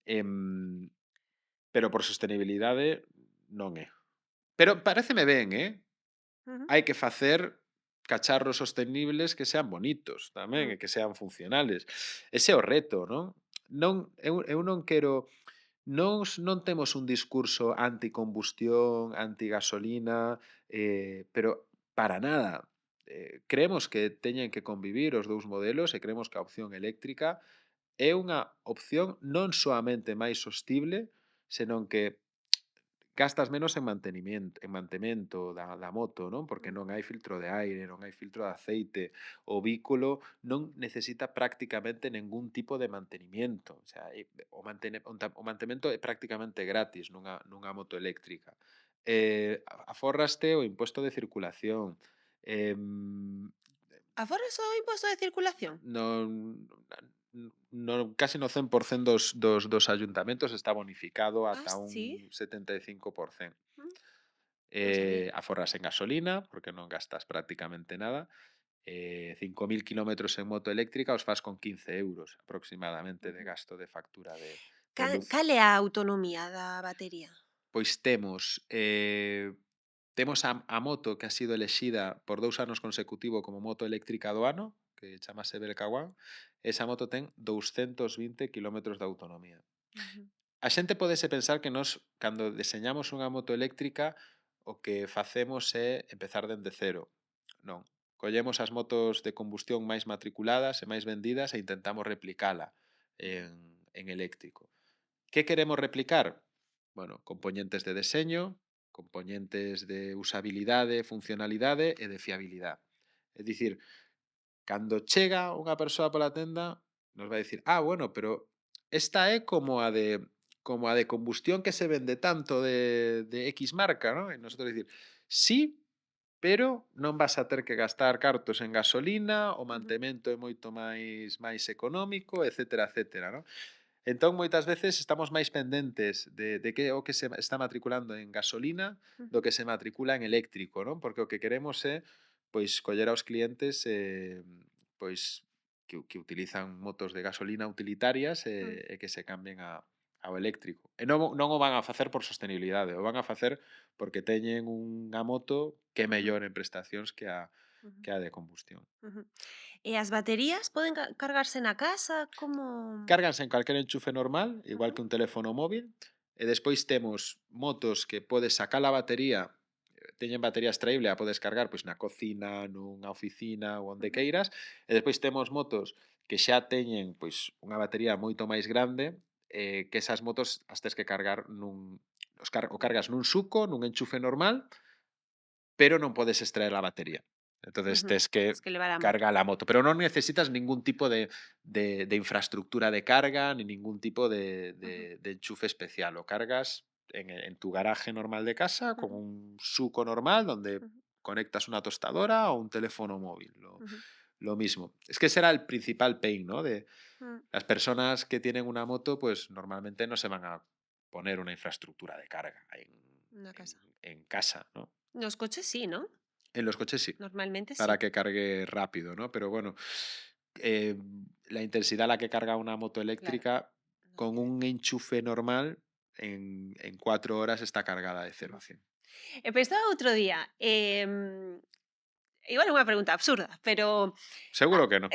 A: Em, pero por sostenibilidade non é. Pero paréceme ben,
B: ujú.
A: hai que facer cacharros sostenibles que sean bonitos tamén
B: Mm.
A: e que sean funcionales. Ese é o reto, non? Eu non quero non temos un discurso anticombustión, antigasolina, pero para nada. Creemos que teñen que convivir os dous modelos e creemos que a opción eléctrica é unha opción non soamente máis sostible, senón que gastas menos en mantemento da moto, non? Porque non
B: Ujú.
A: hai filtro de aire, non hai filtro de aceite, o vehículo non necesita prácticamente ningún tipo de mantenimiento, o sea, o mantemento é prácticamente gratis nunha moto eléctrica. Afórraste o imposto de circulación, em,
B: Aforras o imposto de circulación?
A: non casi no 100% dos ayuntamentos está bonificado
B: Ah,
A: ata
B: sí?
A: un 75%.
B: Mm, non sabía.
A: Aforras en gasolina, porque non gastas prácticamente nada. 5.000 kilómetros en moto eléctrica os fas con 15 euros aproximadamente de
B: Ujú.
A: gasto de factura de luz.
B: Cal é a autonomía da batería?
A: Pois temos a moto que ha sido elexida por 2 anos consecutivo como moto eléctrica do ano, que chamase Belka One. Esa moto ten 220 kilómetros de autonomía.
B: Ujú,
A: A xente podese pensar que nós, cando deseñamos unha moto eléctrica, o que facemos é empezar dende cero. Non. Collemos as motos de combustión máis matriculadas e máis vendidas e intentamos replicala
B: ujú,
A: en eléctrico. Que queremos replicar? Bueno, componentes de deseño, componentes de usabilidade, funcionalidade e de fiabilidade. É dicir, cando chega unha persoa pola tenda, nos vai dicir, bueno, pero esta é como a de combustión que se vende tanto de X marca, ¿no? E nosotros dicir, sí, pero non vas a ter que gastar cartos en gasolina, o
B: ujú,
A: mantemento é moito máis económico, etcétera, etcétera, ¿no? Entón, moitas veces estamos máis pendentes de que é o que se está matriculando en gasolina do
B: ujú,
A: que se matricula en eléctrico, non? Porque o que queremos é pois coller aos clientes pois que utilizan motos de gasolina utilitarias
B: mm,
A: e que se cambien ao eléctrico. E non o van a facer por sostenibilidade, o van a facer porque teñen unha moto que é
B: ujú,
A: mellor en prestacións
B: ujú,
A: que a de combustión.
B: ujú. E as baterías poden cargarse na casa? Como?
A: Cárganse en calquer enchufe normal, igual
B: Ujú,
A: que un teléfono móvil, e despois temos motos que podes sacar a batería, teñen batería extraíble, a podes cargar pois na cocina, nunha oficina ou onde
B: ujú,
A: queiras, e despois temos motos que xa teñen pois unha batería moito máis grande, que esas motos as tes que cargar o cargas nun suco, nun enchufe normal, pero non podes extraer a batería. Entonces
B: ujú.
A: tes que
B: Es que levar a moto.
A: cargar la moto, pero non necesitas ningún tipo de infraestructura de carga ni ningún tipo
B: Ujú,
A: de enchufe especial. Lo cargas en tu garaje normal de casa con
B: ujú,
A: un suco normal donde
B: ujú,
A: conectas una tostadora o un teléfono móvil.
B: ujú,
A: Lo mismo. Es que será el principal pain, ¿no? De
B: mm.
A: las personas que tienen una moto, pues normalmente no se van a poner una infraestructura de carga
B: Na casa.
A: en casa, ¿no?
B: Nos coches sí, ¿no?
A: En los coches sí,
B: Normalmente
A: para
B: sí.
A: que cargue rápido, ¿no? Pero bueno, la intensidad a la que carga una moto
B: Claro,
A: eléctrica
B: no
A: con
B: tiene.
A: un enchufe normal en 4 horas está cargada de cero
B: Ujú.
A: a 100.
B: E pensaba outro día, igual é unha pregunta absurda, pero a
A: Seguro que no.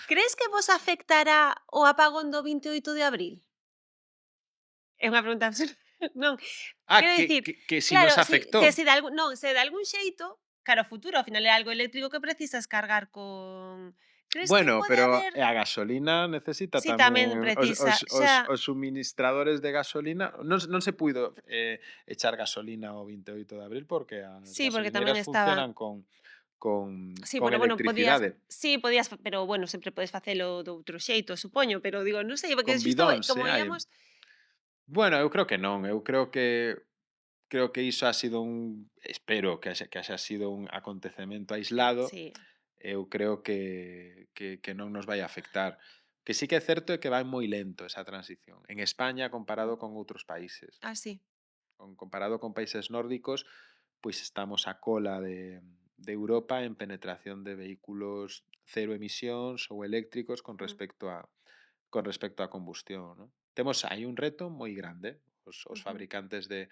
B: crees que vos afectará o apagón do 28 de abril? É unha pregunta absurda. Non, quero dicir,
A: Que si
B: claro,
A: nos
B: si
A: afectó.
B: que se de algún non, se de algún xeito, cara ao futuro, ao final é algo eléctrico que precisas cargar con crees que
A: Bueno,
B: pode
A: pero
B: haber
A: a gasolina necesita
B: si tamén
A: tamén
B: precisa, xa
A: os suministradores de gasolina. Non se puido echar gasolina o 28 de abril porque as
B: sí, porque tamén
A: gasolineras
B: estaban
A: funcionan
B: sí,
A: con
B: pero bueno, podías
A: electricidade,
B: sí, podías pero bueno, sempre podes facelo doutro xeito, supoño, pero digo, non sei, porque
A: con
B: xusto
A: bidóns,
B: como
A: hai.
B: íamos
A: Bueno, eu creo que non, eu creo que iso ha sido espero que haxa sido un acontecemento aislado.
B: sí,
A: Eu creo que non nos vai a afectar. Que sí que é certo é que vai moi lento esa transición. En España, comparado
B: mm,
A: con outros países,
B: sí,
A: comparado con países nórdicos, pois estamos a cola de Europa en penetración de vehículos cero emisións ou eléctricos
B: mm,
A: con respecto á combustión, ¿no? Temos aí un reto moi grande, os
B: ujú,
A: fabricantes de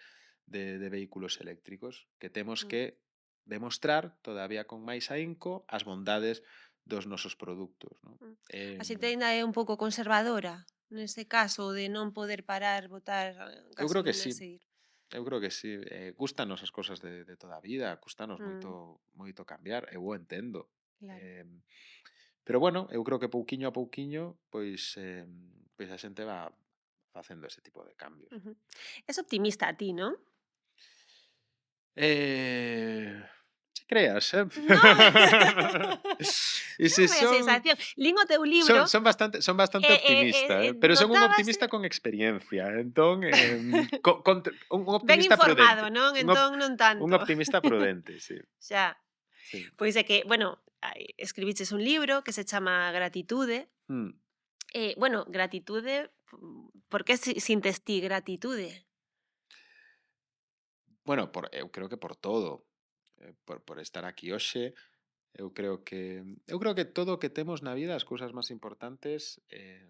A: vehículos eléctricos, que temos
B: mm,
A: que demostrar todavía con máis ahínco as bondades dos nosos produtos, ¿no?
B: mm. A xente aínda é un pouco conservadora, nese caso de non poder parar, botar
A: Eu creo que
B: gasolina
A: sí,
B: e seguir.
A: eu creo que sí. Gústanos as cosas de toda a vida, gústanos
B: Mm,
A: moito cambiar, eu o entendo.
B: claro.
A: Pero bueno, eu creo que pouquiño a pouquiño, pois a xente va facendo ese tipo de cambios.
B: Ujú. Es optimista a ti, non?
A: Che creas,
B: Non,
A: E se
B: dáme a sensación. Lin o teu libro
A: son bastante optimista, pero son un
B: notábase
A: optimista con experiencia, entón, un
B: ben
A: optimista
B: informado,
A: prudente,
B: non? Entón non
A: un
B: tanto.
A: optimista prudente, sí,
B: Xa.
A: sí.
B: Pois é que, bueno, escribiches un libro que se chama Gratitude,
A: Mm.
B: Bueno, gratitude, por que sintes ti gratitude?
A: Bueno, eu creo que por todo, por estar aquí hoxe, eu creo que todo o que temos na vida, as cousas máis importantes,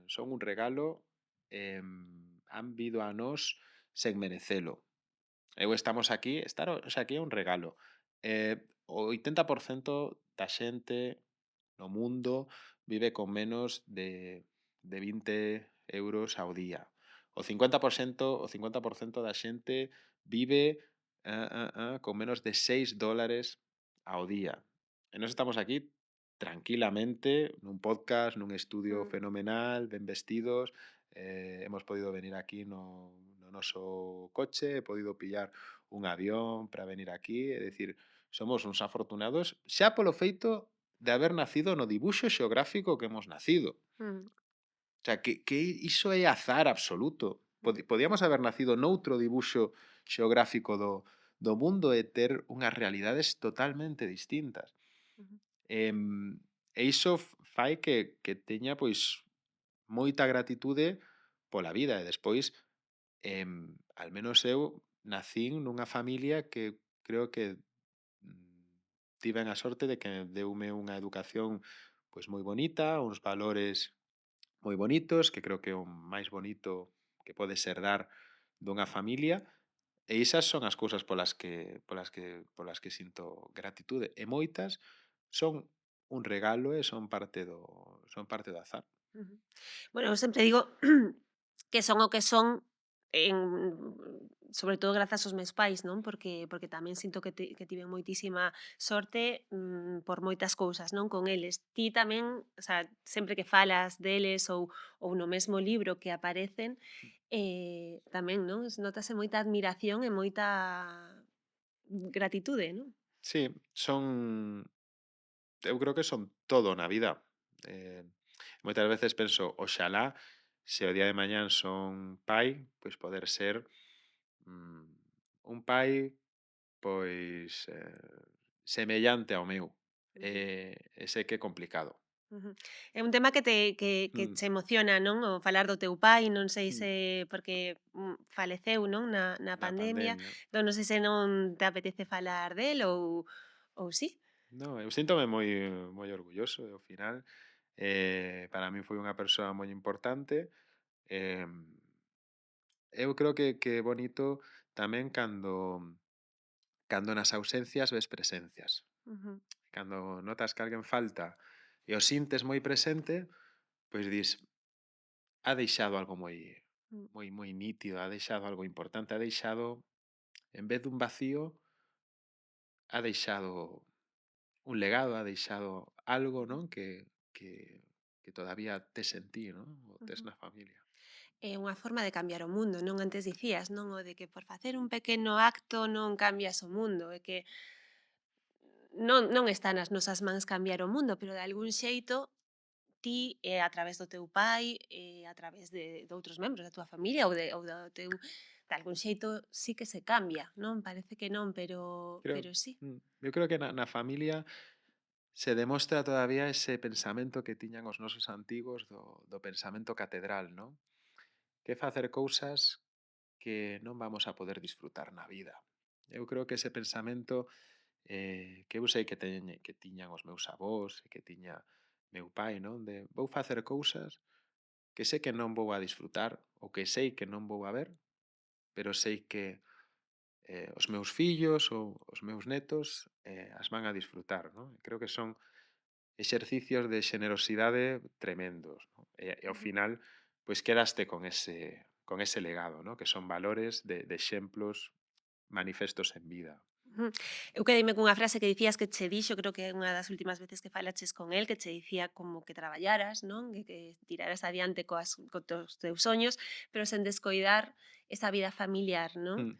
A: son un regalo, han vido a nós sen merecelo. Estamos aquí, estar hoxe aquí é un regalo. O 80% da xente no mundo vive con menos de 20 euros ao día. O 50% da xente vive con menos de $6 ao día. E nós estamos aquí tranquilamente nun podcast, nun estudio
B: Mm,
A: fenomenal, ben vestidos, hemos podido venir aquí no noso coche, he podido pillar un avión para venir aquí, é dicir, somos uns afortunados xa polo feito de haber nacido no dibuixo xeográfico que hemos nacido.
B: mm,
A: O sea, que iso é azar absoluto.
B: mm,
A: Podíamos haber nacido noutro dibuixo xeográfico do mundo e ter unhas realidades totalmente distintas.
B: ujú,
A: E iso fai que teña, pois, moita gratitude pola vida. E despois, al menos eu nacín nunha familia que creo que tiven a sorte de que deume unha educación pois moi bonita, uns valores moi bonitos, que creo que é o máis bonito que pode ser dar dunha familia, e isas son as cousas polas que sinto gratitude, e moitas son un regalo e son parte do azar.
B: ujú. Bueno, eu sempre digo que son o que son en sobre todo grazas aos meus pais, non? Porque tamén sinto que tiven moitísima sorte, por moitas cousas, non? Con eles. Ti tamén, o sea, sempre que falas deles ou no mesmo libro que aparecen, tamén, non? Notase moita admiración e moita gratitude, non?
A: Sí, eu creo que son todo na vida. Eh, Moitas veces penso, oxalá se o día de mañán son pai, pois poder ser mm, un pai pois semellante ao meu.
B: Ujú.
A: E sei que é complicado.
B: Ujú. É un tema que
A: Mm,
B: che emociona, non? O falar do teu pai, non sei
A: mm,
B: se porque, faleceu, non? Na
A: Na
B: pandemia,
A: pandemia.
B: entón non sei se non te apetece falar del ou sí.
A: No, eu síntome moi orgulloso e ao final para min foi unha persoa moi importante. Em, eu creo que é bonito tamén cando nas ausencias ves presencias.
B: Ujú,
A: Cando notas que alguén falta e o sintes moi presente, pois dis, ha deixado algo
B: mm,
A: moi nítido, ha deixado algo importante, ha deixado, en vez dun vacío, ha deixado un legado, ha deixado algo,
B: ujú,
A: non? Que todavía tes en ti, non? O tes
B: ujú.
A: na familia.
B: É unha forma de cambiar o mundo, non? Antes dicías, non? O de que por facer un pequeno acto non cambias o mundo, é que non está nas nosas mans cambiar o mundo, pero de algún xeito ti, a través do teu pai, a través de outros membros da túa familia ou do teu de algún xeito sí que se cambia, non? Parece que non,
A: Creo,
B: pero sí.
A: eu creo que na familia se demostra todavía ese pensamento que tiñan os nosos antigos do pensamento catedral, non? Que é facer cousas que non vamos a poder disfrutar na vida. Eu creo que ese pensamento que eu sei que tiñan os meus avós e que tiña meu pai, non? De vou facer cousas que sei que non vou a disfrutar ou que sei que non vou a ver, pero sei que os meus fillos ou os meus netos as van a disfrutar, non? Creo que son exercicios de xenerosidade tremendos, non? E ao
B: Ujú.
A: final, pois quedaste con ese legado, non? Que son valores de exemplos manifestos en vida.
B: Ujú. Eu quedeime cunha frase que dicías que che dixo, creo que é unha das últimas veces que falaches con el, que che dicía como que traballaras, non? Que tiraras adiante co teus soños, pero sen descoidar esa vida familiar, non?
A: Mm,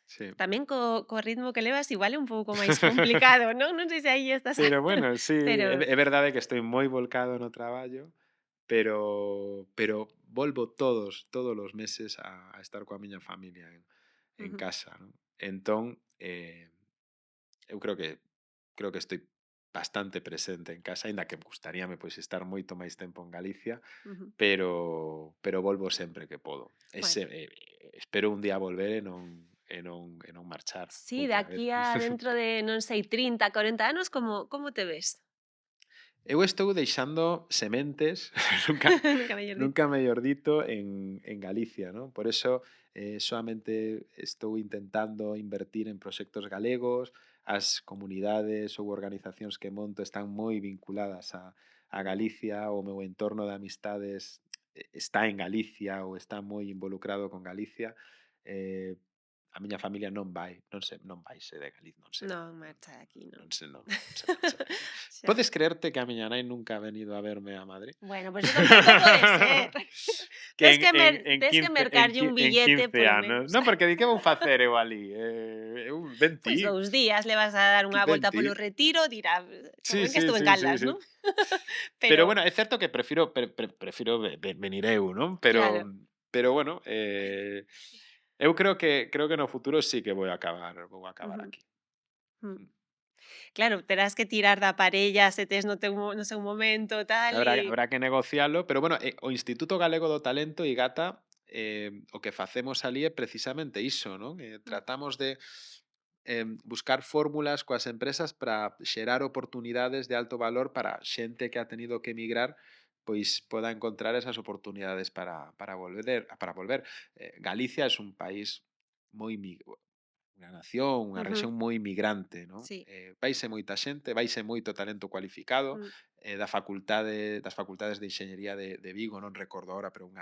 A: sí.
B: Tamén co ritmo que levas igual é un pouco máis complicado, non? Non sei se aí estás
A: Pero bueno, sí,
B: pero
A: é verdade que estou moi volcado no traballo, pero volvo todos os meses a estar coa miña familia en
B: ujú.
A: casa, non? Entón, eu creo que estou bastante presente en casa, aínda que gustaríame pois estar moito máis tempo en Galicia,
B: Ujú.
A: pero volvo sempre que podo.
B: Bueno,
A: Espero un día volver e non marchar
B: sí, de
A: outra vez.
B: aquí a dentro de, non sei, 30, 40 anos, como te ves?
A: Eu estou deixando sementes, nunca
B: Nunca mellor dito.
A: nunca mellor dito, en Galicia, non? Por eso, soamente estou intentando invertir en proxectos galegos, as comunidades ou organizacións que monto están moi vinculadas a Galicia, o meu entorno de amistades está en Galicia ou está moi involucrado con Galicia. Eh, a miña familia non vaise de Galicia, non se van,
B: Non marcha de aquí, non.
A: non se marcha de aquí.
B: Xa.
A: Podes creerte que a miña nai nunca ha venido a verme a Madrid?
B: Bueno, pues eso tampouco pode ser.
A: Que en
B: Tes que
A: 15
B: mercarlle un
A: en
B: billete
A: 15
B: polo
A: anos.
B: menos.
A: Non, porque di que vou facer eu ali? Ven
B: Pois
A: ti,
B: 2 días le vas a dar unha
A: ven
B: volta
A: ti.
B: polo Retiro, dirá: "Como
A: Sí,
B: ven que
A: sí,
B: estuve en
A: sí, sí,
B: Caldas",
A: sí.
B: non?
A: Pero
B: Pero
A: bueno, é certo que prefiro venir eu, non? Pero
B: claro.
A: pero bueno, eu creo que no futuro sí que vou acabar
B: Ujú.
A: aquí.
B: Mm.
A: Mm.
B: Claro, terás que tirar da parella se tes no seu momento, tal,
A: Habrá que negocialo, pero bueno, o Instituto Galego do Talento, IGATA, o que facemos ali é precisamente iso, non?
B: Mm,
A: Tratamos de buscar fórmulas coas empresas para xerar oportunidades de alto valor para xente que ha tenido que emigrar pois poda encontrar esas oportunidades para volver. Galicia é un país moi unha nación, unha
B: ujú,
A: rexión moi migrante, non?
B: sí.
A: Vaise moita xente, vaise moito talento cualificado,
B: Mm,
A: das facultades de enxeñería de Vigo, non recordo agora, pero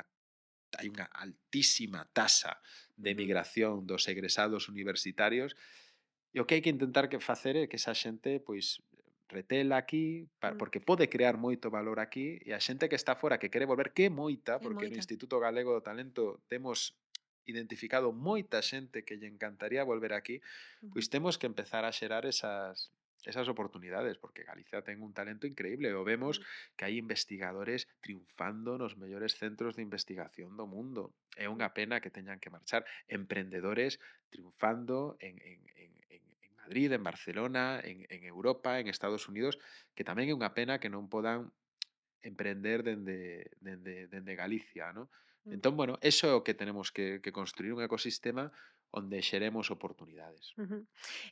A: hai unha altísima tasa de
B: ujú,
A: migración dos egresados universitarios e o que hai que intentar que facer é que esa xente pois retela aquí,
B: mm,
A: porque pode crear moito valor aquí e a xente que está fora que quere volver, que é moita,
B: é
A: porque no
B: moita.
A: Instituto Galego do Talento temos identificado moita xente que lle encantaría volver aquí,
B: Ujú,
A: pois temos que empezar a xerar esas oportunidades, porque Galicia ten un talento increíble, o vemos
B: mm,
A: que hai investigadores triunfando nos mellores centros de investigación do mundo. É
B: mm,
A: unha pena que teñan que marchar. Emprendedores triunfando en Madrid, en Barcelona, en Europa, en Estados Unidos, que tamén é unha pena que non podan emprender dende Galicia, ¿no?
B: mm,
A: Entón, bueno, eso é o que tenemos que construir un ecosistema onde xeremos oportunidades.
B: ujú.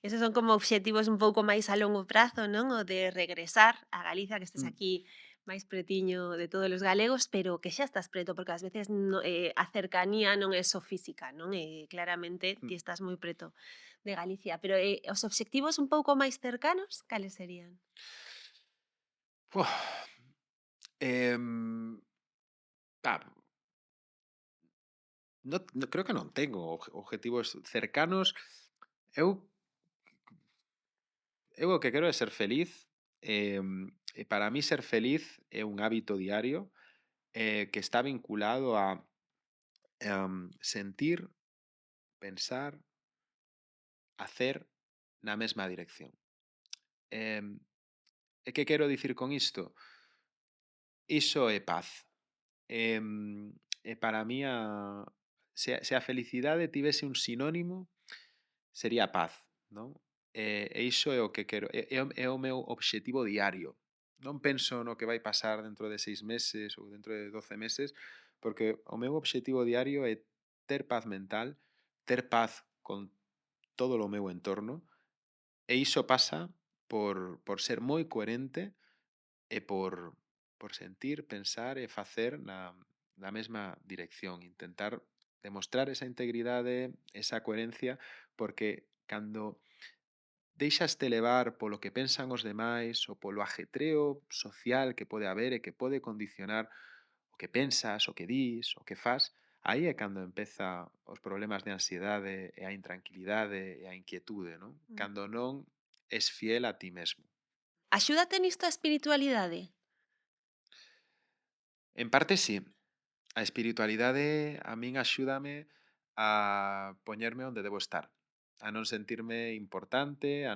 B: Esos son como obxectivos un pouco máis a longo prazo, non? O de regresar a Galicia, que estés
A: Mm,
B: aquí máis pretiño de todos os galegos, pero que xa estás preto, porque ás veces a cercanía non é só física, non? Claramente ti
A: mm.
B: estás moi preto de Galicia, pero os obxectivos un pouco máis cercanos, cales serían?
A: Uf, em, ah, creo que non tengo objetivos cercanos. Eu, eu o que quero é ser feliz. E para mí ser feliz é un hábito diario que está vinculado a sentir, pensar, hacer na mesma dirección. Em, e que quero dicir con isto? Iso é paz. Para mí se a felicidade tivese un sinónimo, sería paz, non? E iso é o que quero, é o meu obxectivo diario. Non penso no que vai pasar dentro de 6 meses ou dentro de 12 meses, porque o meu obxectivo diario é ter paz mental, ter paz con todo o meu entorno, e iso pasa por ser moi coherente e por sentir, pensar e facer na mesma dirección, intentar demostrar esa integridade, esa coherencia, porque cando deixaste levar polo que pensan os demais ou polo ajetreo social que pode haber e que pode condicionar o que pensas, o que dis, o que fas, aí é cando empeza os problemas de ansiedade e a intranquilidade e a inquietude, non?
B: Mm.
A: Cando non es fiel a ti mesmo.
B: Axúdate nisto a espiritualidade?
A: En parte sí. A espiritualidade a min axúdame a poñerme onde debo estar, a non sentirme importante, a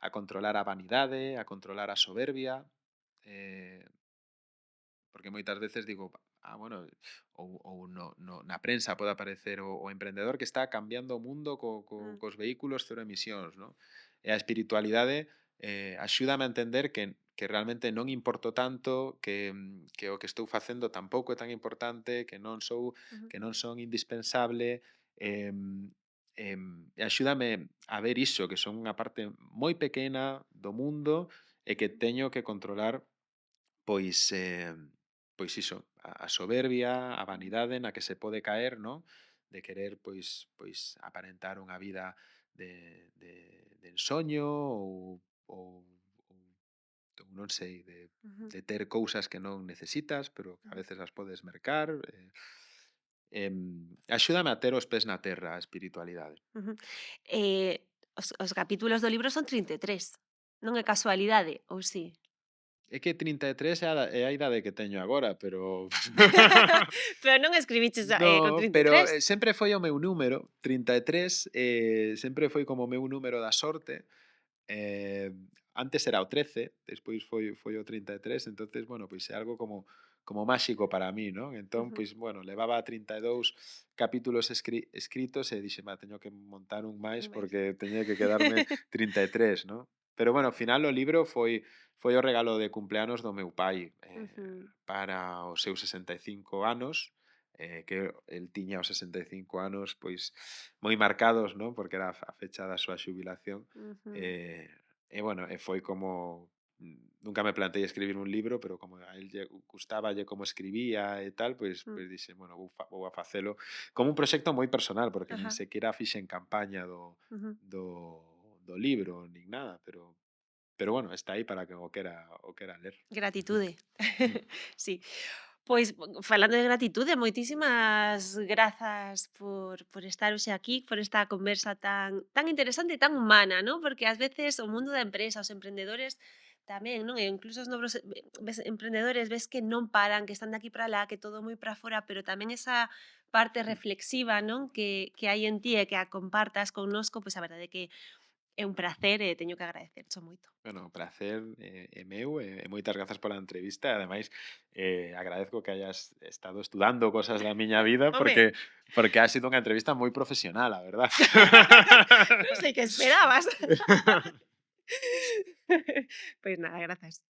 A: controlar a vanidade, a controlar a soberbia, eh, porque moitas veces digo, bueno, ou na prensa pode aparecer o emprendedor que está cambiando o mundo
B: Mm,
A: cos vehículos cero emisións, non? E a espiritualidade axúdame a entender que realmente non importo tanto, que o que estou facendo tampouco é tan importante,
B: Ujú,
A: que non son indispensable, e axúdame a ver iso, que son unha parte moi pequena do mundo e que
B: ujú,
A: teño que controlar, pois, pois iso, a soberbia, a
B: ujú,
A: vanidade na que se pode caer, non? De querer, pois aparentar unha vida de ensoño ou non sei,
B: ujú,
A: de ter cousas que non necesitas, pero que a
B: ujú,
A: veces as podes mercar. Axúdame a ter os pés na terra, a espiritualidade.
B: ujú. Os capítulos do libro son 33. Non é casualidade, ou si?
A: É que 33 é a idade que teño agora, pero
B: Pero non escribiches con
A: no, pero
B: 33.
A: sempre foi o meu número, 33, sempre foi como o meu número da sorte. Antes era o 13, despois foi o 33, entonces, bueno, pois é algo como máxico para mí, non? Entón,
B: Ujú,
A: pois, bueno, levaba 32 capítulos escritos e dixen: "Va, teño que montar un máis
B: un máis.
A: porque teña que quedarme 33", non? Pero, bueno, ao final o libro foi o regalo de cumpleanos do meu pai,
B: Ujú,
A: para os seus 65 anos, que el tiña os 65 anos, pois, moi marcados, non? Porque era a fecha da súa xubilación.
B: ujú,
A: Eh, bueno, foi como nunca me planteei escribir un libro, pero como a él lle gustáballe como escribía e tal,
B: mm,
A: pois dixen, bueno, vou a facelo como un proxecto moi personal, porque nin
B: ajá,
A: sequera fixen campaña
B: ujú.
A: do libro, nin nada, pero bueno, está aí para que o quera ler.
B: Gratitude.
A: Mm.
B: Sí. Pois, falando de gratitude, moitísimas grazas por estar hoxe aquí, por esta conversa tan interesante e tan humana, ¿no? Porque ás veces o mundo da empresa, os emprendedores tamén, non? E incluso os novos ves emprendedores ves que non paran, que están de aquí para alá, que todo moi para fora, pero tamén esa parte reflexiva, non? Que hai en ti e que a compartas connosco, pois a verdade é que é un pracer e teño que agradecercho moito.
A: Bueno, o pracer é meu e moitas grazas pola entrevista e ademais agradezco que hayas estado estudando cosas da miña vida
B: Home,
A: porque ha sido unha entrevista moi profesional, a verdad.
B: non sei que esperabas. Pois nada, grazas.